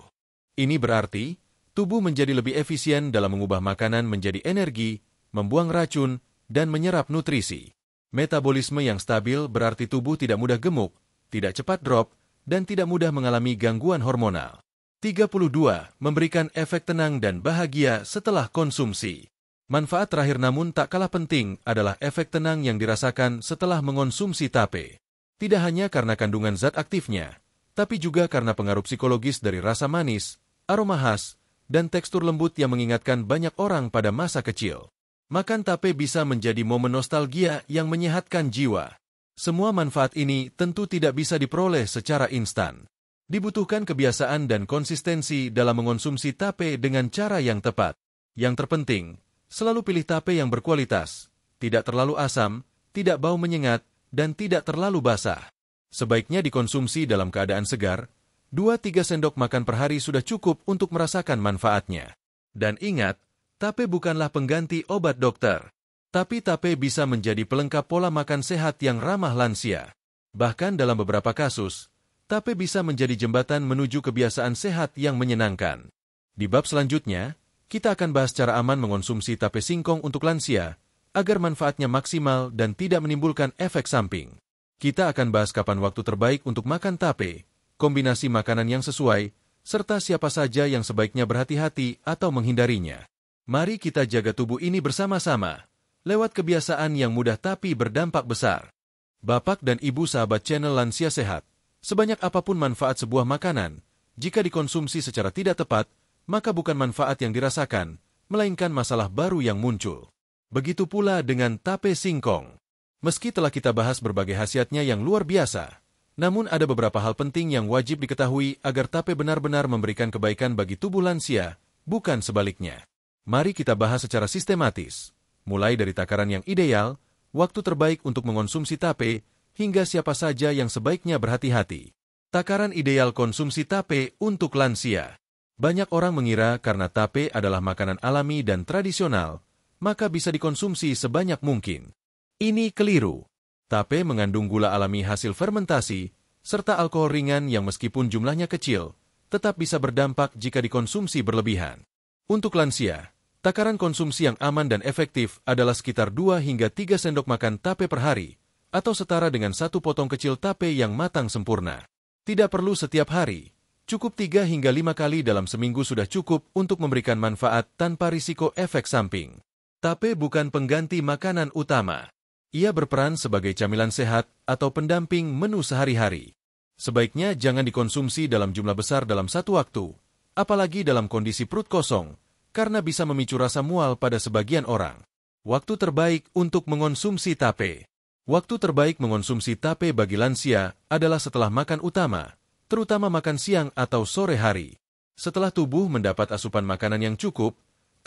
Ini berarti, tubuh menjadi lebih efisien dalam mengubah makanan menjadi energi, membuang racun, dan menyerap nutrisi. Metabolisme yang stabil berarti tubuh tidak mudah gemuk, tidak cepat drop, dan tidak mudah mengalami gangguan hormonal. 32. Memberikan efek tenang dan bahagia setelah konsumsi. Manfaat terakhir namun tak kalah penting adalah efek tenang yang dirasakan setelah mengonsumsi tape. Tidak hanya karena kandungan zat aktifnya, tapi juga karena pengaruh psikologis dari rasa manis, aroma khas, dan tekstur lembut yang mengingatkan banyak orang pada masa kecil. Makan tape bisa menjadi momen nostalgia yang menyehatkan jiwa. Semua manfaat ini tentu tidak bisa diperoleh secara instan. Dibutuhkan kebiasaan dan konsistensi dalam mengonsumsi tape dengan cara yang tepat. Yang terpenting, selalu pilih tape yang berkualitas, tidak terlalu asam, tidak bau menyengat, dan tidak terlalu basah. Sebaiknya dikonsumsi dalam keadaan segar, 2-3 sendok makan per hari sudah cukup untuk merasakan manfaatnya. Dan ingat, tape bukanlah pengganti obat dokter. Tapi tape bisa menjadi pelengkap pola makan sehat yang ramah lansia. Bahkan dalam beberapa kasus, tape bisa menjadi jembatan menuju kebiasaan sehat yang menyenangkan. Di bab selanjutnya, kita akan bahas cara aman mengonsumsi tape singkong untuk lansia, agar manfaatnya maksimal dan tidak menimbulkan efek samping. Kita akan bahas kapan waktu terbaik untuk makan tape, kombinasi makanan yang sesuai, serta siapa saja yang sebaiknya berhati-hati atau menghindarinya. Mari kita jaga tubuh ini bersama-sama, lewat kebiasaan yang mudah tapi berdampak besar. Bapak dan Ibu sahabat channel Lansia Sehat, sebanyak apapun manfaat sebuah makanan, jika dikonsumsi secara tidak tepat, maka bukan manfaat yang dirasakan, melainkan masalah baru yang muncul. Begitu pula dengan tape singkong. Meski telah kita bahas berbagai khasiatnya yang luar biasa, namun ada beberapa hal penting yang wajib diketahui agar tape benar-benar memberikan kebaikan bagi tubuh lansia, bukan sebaliknya. Mari kita bahas secara sistematis, mulai dari takaran yang ideal, waktu terbaik untuk mengonsumsi tape, hingga siapa saja yang sebaiknya berhati-hati. Takaran ideal konsumsi tape untuk lansia. Banyak orang mengira karena tape adalah makanan alami dan tradisional, maka bisa dikonsumsi sebanyak mungkin. Ini keliru. Tape mengandung gula alami hasil fermentasi, serta alkohol ringan yang meskipun jumlahnya kecil, tetap bisa berdampak jika dikonsumsi berlebihan. Untuk lansia, takaran konsumsi yang aman dan efektif adalah sekitar 2 hingga 3 sendok makan tape per hari, atau setara dengan 1 potong kecil tape yang matang sempurna. Tidak perlu setiap hari, cukup 3 hingga 5 kali dalam seminggu sudah cukup untuk memberikan manfaat tanpa risiko efek samping. Tape bukan pengganti makanan utama. Ia berperan sebagai camilan sehat atau pendamping menu sehari-hari. Sebaiknya jangan dikonsumsi dalam jumlah besar dalam satu waktu, apalagi dalam kondisi perut kosong, karena bisa memicu rasa mual pada sebagian orang. Waktu terbaik untuk mengonsumsi tape. Waktu terbaik mengonsumsi tape bagi lansia adalah setelah makan utama, terutama makan siang atau sore hari. Setelah tubuh mendapat asupan makanan yang cukup,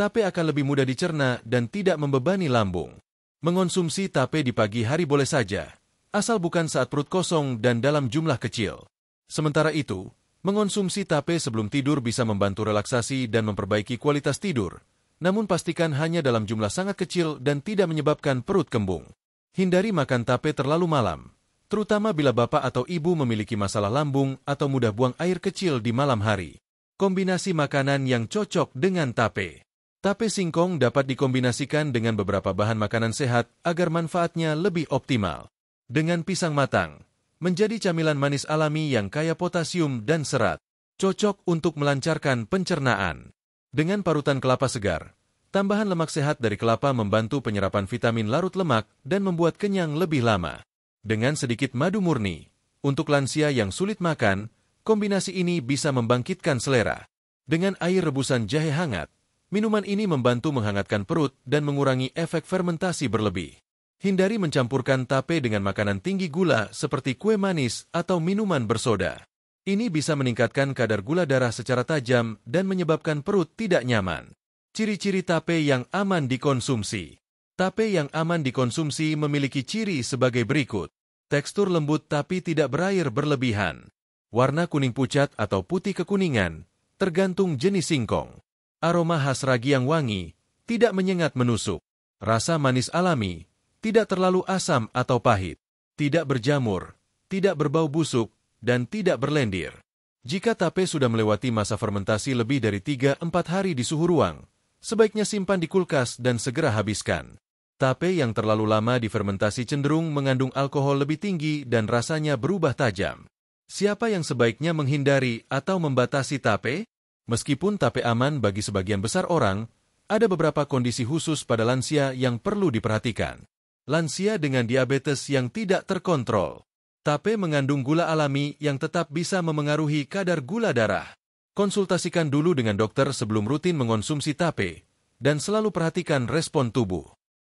tape akan lebih mudah dicerna dan tidak membebani lambung. Mengonsumsi tape di pagi hari boleh saja, asal bukan saat perut kosong dan dalam jumlah kecil. Sementara itu, Mengonsumsi tape sebelum tidur bisa membantu relaksasi dan memperbaiki kualitas tidur, namun pastikan hanya dalam jumlah sangat kecil dan tidak menyebabkan perut kembung. Hindari makan tape terlalu malam, terutama bila bapak atau ibu memiliki masalah lambung atau mudah buang air kecil di malam hari. Kombinasi makanan yang cocok dengan tape. Tape singkong dapat dikombinasikan dengan beberapa bahan makanan sehat agar manfaatnya lebih optimal. Dengan pisang matang, menjadi camilan manis alami yang kaya potasium dan serat. Cocok untuk melancarkan pencernaan. Dengan parutan kelapa segar, tambahan lemak sehat dari kelapa membantu penyerapan vitamin larut lemak dan membuat kenyang lebih lama. Dengan sedikit madu murni, untuk lansia yang sulit makan, kombinasi ini bisa membangkitkan selera. Dengan air rebusan jahe hangat, minuman ini membantu menghangatkan perut dan mengurangi efek fermentasi berlebih. Hindari mencampurkan tape dengan makanan tinggi gula seperti kue manis atau minuman bersoda. Ini bisa meningkatkan kadar gula darah secara tajam dan menyebabkan perut tidak nyaman. Ciri-ciri tape yang aman dikonsumsi. Tape yang aman dikonsumsi memiliki ciri sebagai berikut. Tekstur lembut tapi tidak berair berlebihan. Warna kuning pucat atau putih kekuningan, tergantung jenis singkong. Aroma khas ragi yang wangi, tidak menyengat menusuk. Rasa manis alami, tidak terlalu asam atau pahit, tidak berjamur, tidak berbau busuk, dan tidak berlendir. Jika tape sudah melewati masa fermentasi lebih dari 3-4 hari di suhu ruang, sebaiknya simpan di kulkas dan segera habiskan. Tape yang terlalu lama difermentasi cenderung mengandung alkohol lebih tinggi dan rasanya berubah tajam. Siapa yang sebaiknya menghindari atau membatasi tape? Meskipun tape aman bagi sebagian besar orang, ada beberapa kondisi khusus pada lansia yang perlu diperhatikan. Lansia dengan diabetes yang tidak terkontrol. Tape mengandung gula alami yang tetap bisa memengaruhi kadar gula darah. Konsultasikan dulu dengan dokter sebelum rutin mengonsumsi tape, dan selalu perhatikan respon tubuh.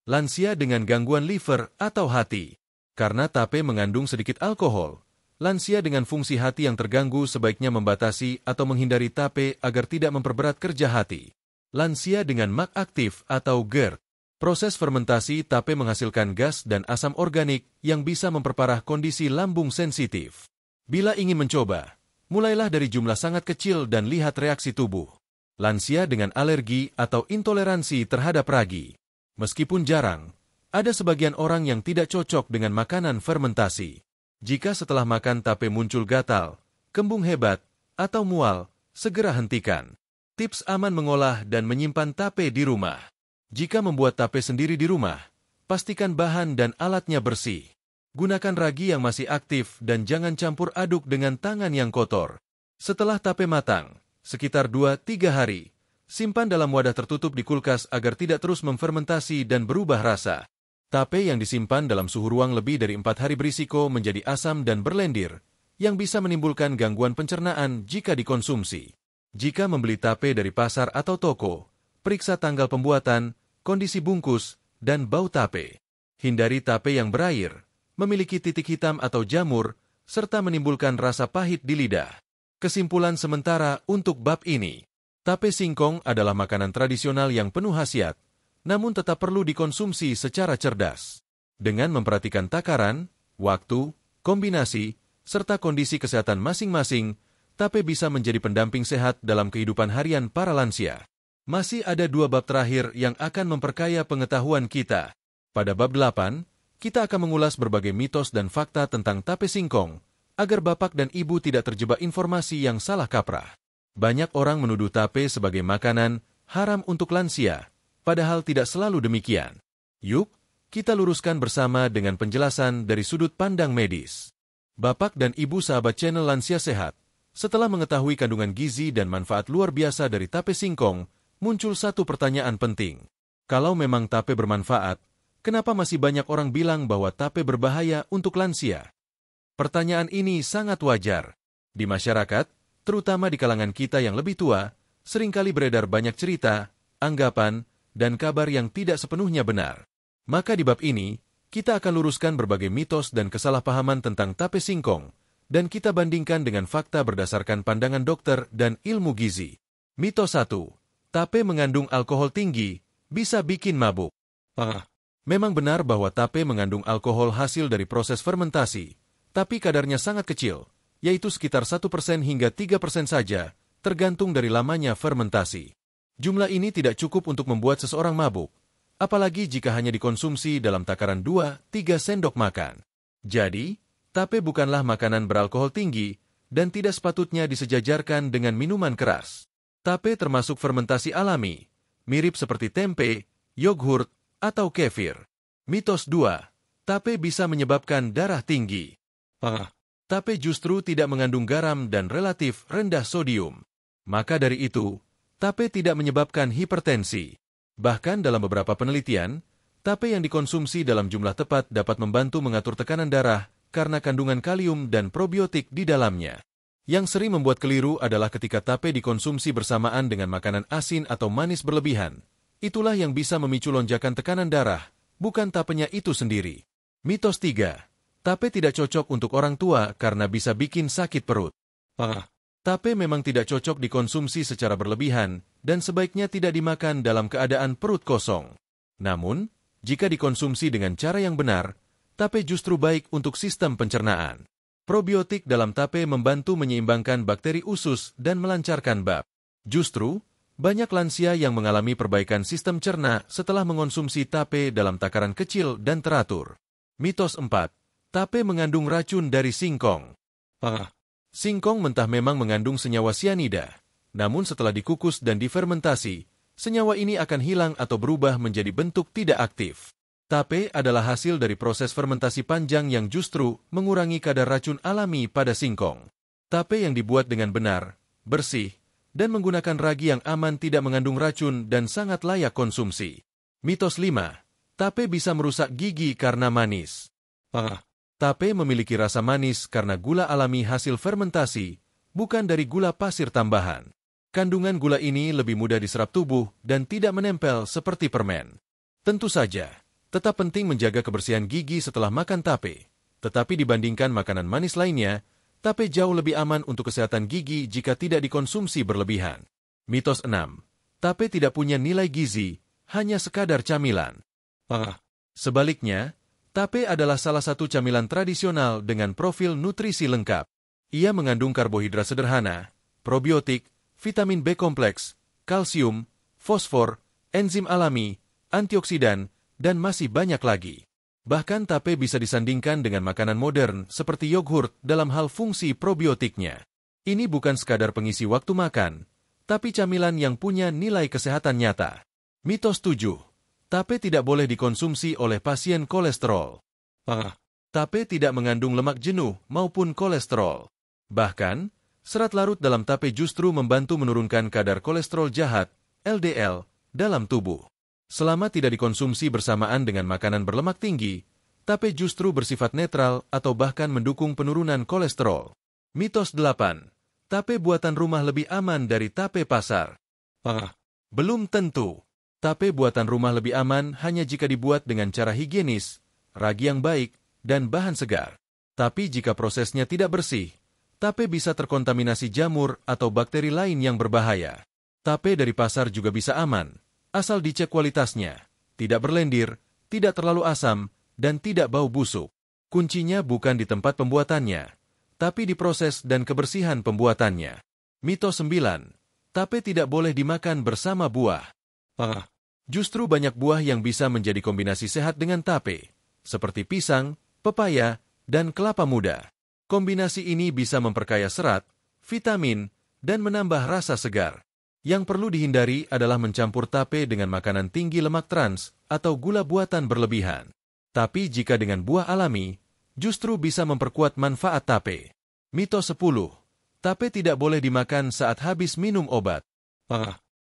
Lansia dengan gangguan liver atau hati. Karena tape mengandung sedikit alkohol, lansia dengan fungsi hati yang terganggu sebaiknya membatasi atau menghindari tape agar tidak memperberat kerja hati. Lansia dengan mak aktif atau GERD. Proses fermentasi tape menghasilkan gas dan asam organik yang bisa memperparah kondisi lambung sensitif. Bila ingin mencoba, mulailah dari jumlah sangat kecil dan lihat reaksi tubuh. Lansia dengan alergi atau intoleransi terhadap ragi. Meskipun jarang, ada sebagian orang yang tidak cocok dengan makanan fermentasi. Jika setelah makan tape muncul gatal, kembung hebat, atau mual, segera hentikan. Tips aman mengolah dan menyimpan tape di rumah. Jika membuat tape sendiri di rumah, pastikan bahan dan alatnya bersih. Gunakan ragi yang masih aktif dan jangan campur aduk dengan tangan yang kotor. Setelah tape matang, sekitar 2-3 hari, simpan dalam wadah tertutup di kulkas agar tidak terus memfermentasi dan berubah rasa. Tape yang disimpan dalam suhu ruang lebih dari 4 hari berisiko menjadi asam dan berlendir, yang bisa menimbulkan gangguan pencernaan jika dikonsumsi. Jika membeli tape dari pasar atau toko, periksa tanggal pembuatan, kondisi bungkus, dan bau tape. Hindari tape yang berair, memiliki titik hitam atau jamur, serta menimbulkan rasa pahit di lidah. Kesimpulan sementara untuk bab ini. Tape singkong adalah makanan tradisional yang penuh khasiat, namun tetap perlu dikonsumsi secara cerdas. Dengan memperhatikan takaran, waktu, kombinasi, serta kondisi kesehatan masing-masing, tape bisa menjadi pendamping sehat dalam kehidupan harian para lansia. Masih ada 2 bab terakhir yang akan memperkaya pengetahuan kita. Pada bab 8, kita akan mengulas berbagai mitos dan fakta tentang tape singkong, agar bapak dan ibu tidak terjebak informasi yang salah kaprah. Banyak orang menuduh tape sebagai makanan haram untuk lansia, padahal tidak selalu demikian. Yuk, kita luruskan bersama dengan penjelasan dari sudut pandang medis. Bapak dan ibu sahabat channel Lansia Sehat, setelah mengetahui kandungan gizi dan manfaat luar biasa dari tape singkong, muncul satu pertanyaan penting. Kalau memang tape bermanfaat, kenapa masih banyak orang bilang bahwa tape berbahaya untuk lansia? Pertanyaan ini sangat wajar. Di masyarakat, terutama di kalangan kita yang lebih tua, seringkali beredar banyak cerita, anggapan, dan kabar yang tidak sepenuhnya benar. Maka di bab ini, kita akan luruskan berbagai mitos dan kesalahpahaman tentang tape singkong, dan kita bandingkan dengan fakta berdasarkan pandangan dokter dan ilmu gizi. Mitos 1. Tape mengandung alkohol tinggi, bisa bikin mabuk. Memang benar bahwa tape mengandung alkohol hasil dari proses fermentasi, tapi kadarnya sangat kecil, yaitu sekitar 1% hingga 3% saja, tergantung dari lamanya fermentasi. Jumlah ini tidak cukup untuk membuat seseorang mabuk, apalagi jika hanya dikonsumsi dalam takaran 2-3 sendok makan. Jadi, tape bukanlah makanan beralkohol tinggi dan tidak sepatutnya disejajarkan dengan minuman keras. Tape termasuk fermentasi alami, mirip seperti tempe, yogurt, atau kefir. Mitos 2. Tape bisa menyebabkan darah tinggi. Tape justru tidak mengandung garam dan relatif rendah sodium. Maka dari itu, tape tidak menyebabkan hipertensi. Bahkan dalam beberapa penelitian, tape yang dikonsumsi dalam jumlah tepat dapat membantu mengatur tekanan darah karena kandungan kalium dan probiotik di dalamnya. Yang sering membuat keliru adalah ketika tape dikonsumsi bersamaan dengan makanan asin atau manis berlebihan. Itulah yang bisa memicu lonjakan tekanan darah, bukan tapenya itu sendiri. Mitos 3. Tape tidak cocok untuk orang tua karena bisa bikin sakit perut. Tape memang tidak cocok dikonsumsi secara berlebihan dan sebaiknya tidak dimakan dalam keadaan perut kosong. Namun, jika dikonsumsi dengan cara yang benar, tape justru baik untuk sistem pencernaan. Probiotik dalam tape membantu menyeimbangkan bakteri usus dan melancarkan bab. Justru, banyak lansia yang mengalami perbaikan sistem cerna setelah mengonsumsi tape dalam takaran kecil dan teratur. Mitos 4. Tape mengandung racun dari singkong. Singkong mentah memang mengandung senyawa sianida, namun setelah dikukus dan difermentasi, senyawa ini akan hilang atau berubah menjadi bentuk tidak aktif. Tape adalah hasil dari proses fermentasi panjang yang justru mengurangi kadar racun alami pada singkong. Tape yang dibuat dengan benar, bersih, dan menggunakan ragi yang aman tidak mengandung racun dan sangat layak konsumsi. Mitos 5. Tape bisa merusak gigi karena manis. Tape memiliki rasa manis karena gula alami hasil fermentasi, bukan dari gula pasir tambahan. Kandungan gula ini lebih mudah diserap tubuh dan tidak menempel seperti permen. Tentu saja, tetap penting menjaga kebersihan gigi setelah makan tape. Tetapi dibandingkan makanan manis lainnya, tape jauh lebih aman untuk kesehatan gigi jika tidak dikonsumsi berlebihan. Mitos 6. Tape tidak punya nilai gizi, hanya sekadar camilan. Sebaliknya, tape adalah salah satu camilan tradisional dengan profil nutrisi lengkap. Ia mengandung karbohidrat sederhana, probiotik, vitamin B kompleks, kalsium, fosfor, enzim alami, antioksidan, dan masih banyak lagi. Bahkan tape bisa disandingkan dengan makanan modern seperti yogurt dalam hal fungsi probiotiknya. Ini bukan sekadar pengisi waktu makan, tapi camilan yang punya nilai kesehatan nyata. Mitos 7. Tape tidak boleh dikonsumsi oleh pasien kolesterol. Tape tidak mengandung lemak jenuh maupun kolesterol. Bahkan, serat larut dalam tape justru membantu menurunkan kadar kolesterol jahat, LDL, dalam tubuh. Selama tidak dikonsumsi bersamaan dengan makanan berlemak tinggi, tape justru bersifat netral atau bahkan mendukung penurunan kolesterol. Mitos 8. Tape buatan rumah lebih aman dari tape pasar. Belum tentu. Tape buatan rumah lebih aman hanya jika dibuat dengan cara higienis, ragi yang baik, dan bahan segar. Tapi jika prosesnya tidak bersih, tape bisa terkontaminasi jamur atau bakteri lain yang berbahaya. Tape dari pasar juga bisa aman, asal dicek kualitasnya, tidak berlendir, tidak terlalu asam, dan tidak bau busuk. Kuncinya bukan di tempat pembuatannya, tapi di proses dan kebersihan pembuatannya. Mitos 9. Tape tidak boleh dimakan bersama buah. Justru banyak buah yang bisa menjadi kombinasi sehat dengan tape, seperti pisang, pepaya, dan kelapa muda. Kombinasi ini bisa memperkaya serat, vitamin, dan menambah rasa segar. Yang perlu dihindari adalah mencampur tape dengan makanan tinggi lemak trans atau gula buatan berlebihan. Tapi jika dengan buah alami, justru bisa memperkuat manfaat tape. Mitos 10. Tape tidak boleh dimakan saat habis minum obat.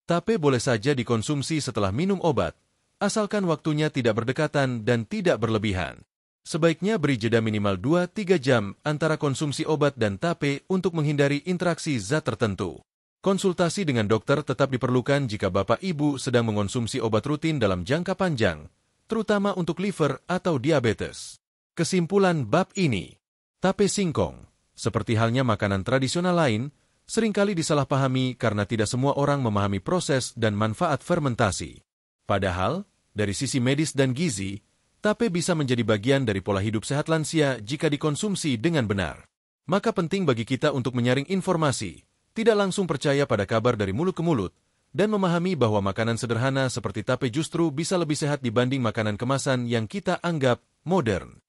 Tape boleh saja dikonsumsi setelah minum obat, asalkan waktunya tidak berdekatan dan tidak berlebihan. Sebaiknya beri jeda minimal 2-3 jam antara konsumsi obat dan tape untuk menghindari interaksi zat tertentu. Konsultasi dengan dokter tetap diperlukan jika Bapak Ibu sedang mengonsumsi obat rutin dalam jangka panjang, terutama untuk liver atau diabetes. Kesimpulan bab ini, tape singkong, seperti halnya makanan tradisional lain, seringkali disalahpahami karena tidak semua orang memahami proses dan manfaat fermentasi. Padahal, dari sisi medis dan gizi, tape bisa menjadi bagian dari pola hidup sehat lansia jika dikonsumsi dengan benar. Maka penting bagi kita untuk menyaring informasi, tidak langsung percaya pada kabar dari mulut ke mulut, dan memahami bahwa makanan sederhana seperti tape justru bisa lebih sehat dibanding makanan kemasan yang kita anggap modern.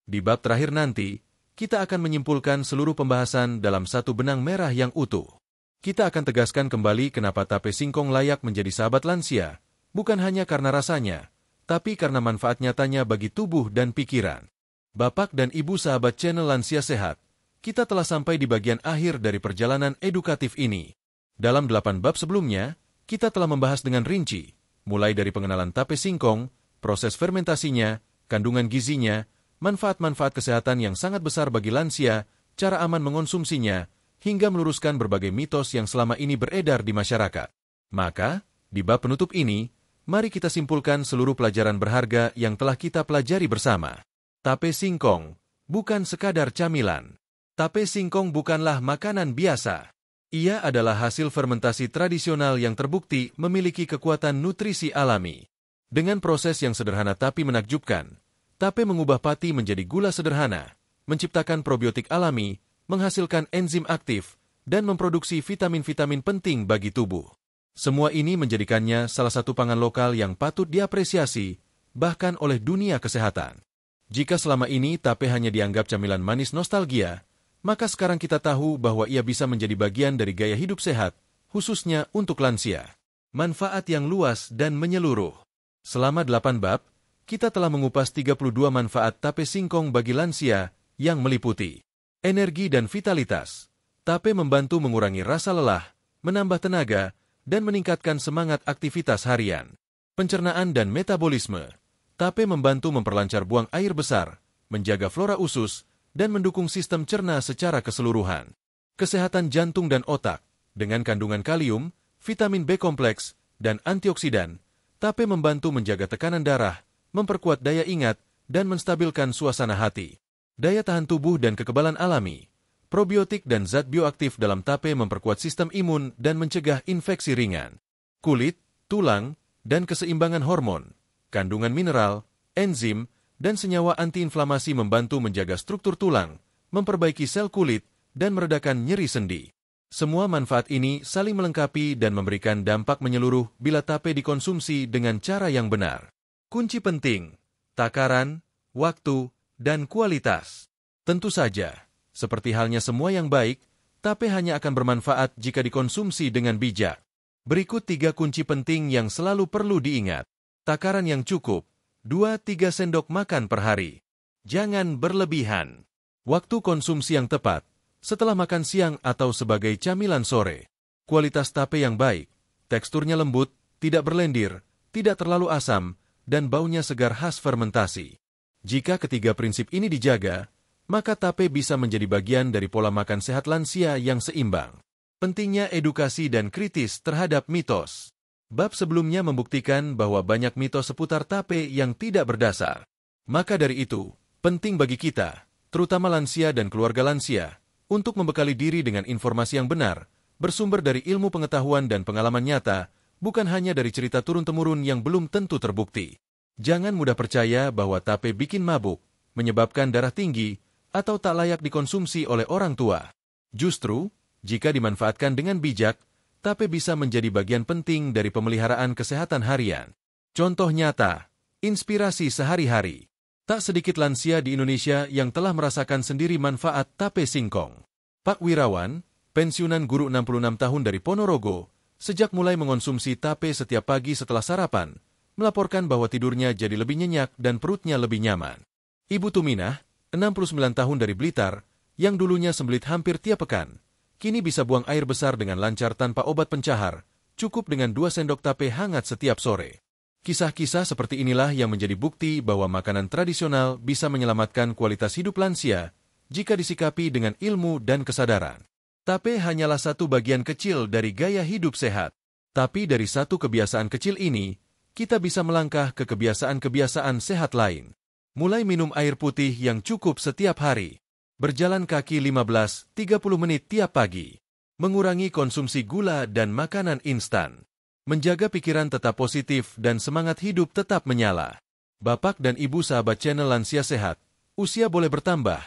Di bab terakhir nanti, kita akan menyimpulkan seluruh pembahasan dalam satu benang merah yang utuh. Kita akan tegaskan kembali kenapa tape singkong layak menjadi sahabat lansia, bukan hanya karena rasanya, tapi karena manfaat nyatanya bagi tubuh dan pikiran. Bapak dan Ibu sahabat channel Lansia Sehat, kita telah sampai di bagian akhir dari perjalanan edukatif ini. Dalam 8 bab sebelumnya, kita telah membahas dengan rinci, mulai dari pengenalan tape singkong, proses fermentasinya, kandungan gizinya, manfaat-manfaat kesehatan yang sangat besar bagi lansia, cara aman mengonsumsinya, hingga meluruskan berbagai mitos yang selama ini beredar di masyarakat. Maka, di bab penutup ini, mari kita simpulkan seluruh pelajaran berharga yang telah kita pelajari bersama. Tape singkong bukan sekadar camilan. Tape singkong bukanlah makanan biasa. Ia adalah hasil fermentasi tradisional yang terbukti memiliki kekuatan nutrisi alami. Dengan proses yang sederhana tapi menakjubkan, tape mengubah pati menjadi gula sederhana, menciptakan probiotik alami, menghasilkan enzim aktif, dan memproduksi vitamin-vitamin penting bagi tubuh. Semua ini menjadikannya salah satu pangan lokal yang patut diapresiasi, bahkan oleh dunia kesehatan. Jika selama ini tape hanya dianggap camilan manis nostalgia, maka sekarang kita tahu bahwa ia bisa menjadi bagian dari gaya hidup sehat, khususnya untuk lansia. Manfaat yang luas dan menyeluruh. Selama 8 bab, kita telah mengupas 32 manfaat tape singkong bagi lansia yang meliputi energi dan vitalitas. Tape membantu mengurangi rasa lelah, menambah tenaga, dan meningkatkan semangat aktivitas harian. Pencernaan dan metabolisme. Tape membantu memperlancar buang air besar, menjaga flora usus, dan mendukung sistem cerna secara keseluruhan. Kesehatan jantung dan otak, dengan kandungan kalium, vitamin B kompleks, dan antioksidan, tape membantu menjaga tekanan darah, memperkuat daya ingat, dan menstabilkan suasana hati. Daya tahan tubuh dan kekebalan alami. Probiotik dan zat bioaktif dalam tape memperkuat sistem imun dan mencegah infeksi ringan. Kulit, tulang, dan keseimbangan hormon, kandungan mineral, enzim, dan senyawa antiinflamasi membantu menjaga struktur tulang, memperbaiki sel kulit, dan meredakan nyeri sendi. Semua manfaat ini saling melengkapi dan memberikan dampak menyeluruh bila tape dikonsumsi dengan cara yang benar. Kunci penting, takaran, waktu, dan kualitas. Tentu saja, seperti halnya semua yang baik, tape hanya akan bermanfaat jika dikonsumsi dengan bijak. Berikut 3 kunci penting yang selalu perlu diingat. Takaran yang cukup. 2-3 sendok makan per hari. Jangan berlebihan. Waktu konsumsi yang tepat, setelah makan siang atau sebagai camilan sore. Kualitas tape yang baik, teksturnya lembut, tidak berlendir, tidak terlalu asam, dan baunya segar khas fermentasi. Jika ketiga prinsip ini dijaga, maka tape bisa menjadi bagian dari pola makan sehat lansia yang seimbang. Pentingnya edukasi dan kritis terhadap mitos. Bab sebelumnya membuktikan bahwa banyak mitos seputar tape yang tidak berdasar. Maka dari itu, penting bagi kita, terutama lansia dan keluarga lansia, untuk membekali diri dengan informasi yang benar, bersumber dari ilmu pengetahuan dan pengalaman nyata, bukan hanya dari cerita turun-temurun yang belum tentu terbukti. Jangan mudah percaya bahwa tape bikin mabuk, menyebabkan darah tinggi, atau tak layak dikonsumsi oleh orang tua. Justru, jika dimanfaatkan dengan bijak, tape bisa menjadi bagian penting dari pemeliharaan kesehatan harian. Contoh nyata, inspirasi sehari-hari. Tak sedikit lansia di Indonesia yang telah merasakan sendiri manfaat tape singkong. Pak Wirawan, pensiunan guru 66 tahun dari Ponorogo, sejak mulai mengonsumsi tape setiap pagi setelah sarapan, melaporkan bahwa tidurnya jadi lebih nyenyak dan perutnya lebih nyaman. Ibu Tuminah, 69 tahun dari Blitar, yang dulunya sembelit hampir tiap pekan, kini bisa buang air besar dengan lancar tanpa obat pencahar, cukup dengan 2 sendok tape hangat setiap sore. Kisah-kisah seperti inilah yang menjadi bukti bahwa makanan tradisional bisa menyelamatkan kualitas hidup lansia jika disikapi dengan ilmu dan kesadaran. Tape hanyalah satu bagian kecil dari gaya hidup sehat. Tapi dari satu kebiasaan kecil ini, kita bisa melangkah ke kebiasaan-kebiasaan sehat lain. Mulai minum air putih yang cukup setiap hari. Berjalan kaki 15-30 menit tiap pagi. Mengurangi konsumsi gula dan makanan instan. Menjaga pikiran tetap positif dan semangat hidup tetap menyala. Bapak dan Ibu sahabat channel Lansia Sehat, usia boleh bertambah,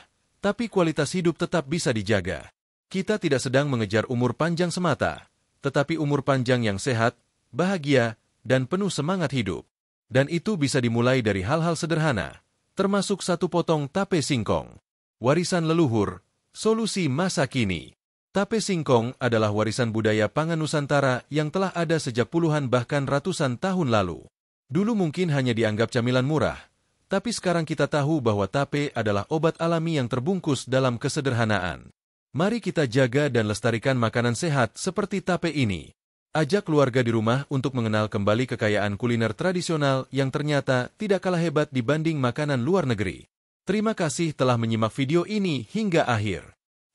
tapi kualitas hidup tetap bisa dijaga. Kita tidak sedang mengejar umur panjang semata, tetapi umur panjang yang sehat, bahagia, dan penuh semangat hidup. Dan itu bisa dimulai dari hal-hal sederhana, termasuk satu potong tape singkong. Warisan leluhur, solusi masa kini. Tape singkong adalah warisan budaya pangan Nusantara yang telah ada sejak puluhan bahkan ratusan tahun lalu. Dulu mungkin hanya dianggap camilan murah, tapi sekarang kita tahu bahwa tape adalah obat alami yang terbungkus dalam kesederhanaan. Mari kita jaga dan lestarikan makanan sehat seperti tape ini. Ajak keluarga di rumah untuk mengenal kembali kekayaan kuliner tradisional yang ternyata tidak kalah hebat dibanding makanan luar negeri. Terima kasih telah menyimak video ini hingga akhir.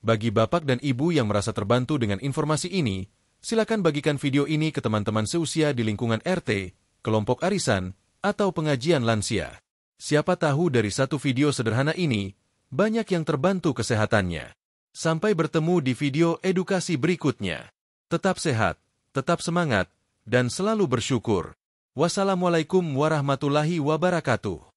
Bagi bapak dan ibu yang merasa terbantu dengan informasi ini, silakan bagikan video ini ke teman-teman seusia di lingkungan RT, kelompok arisan, atau pengajian lansia. Siapa tahu dari satu video sederhana ini, banyak yang terbantu kesehatannya. Sampai bertemu di video edukasi berikutnya. Tetap sehat, tetap semangat, dan selalu bersyukur. Wassalamualaikum warahmatullahi wabarakatuh.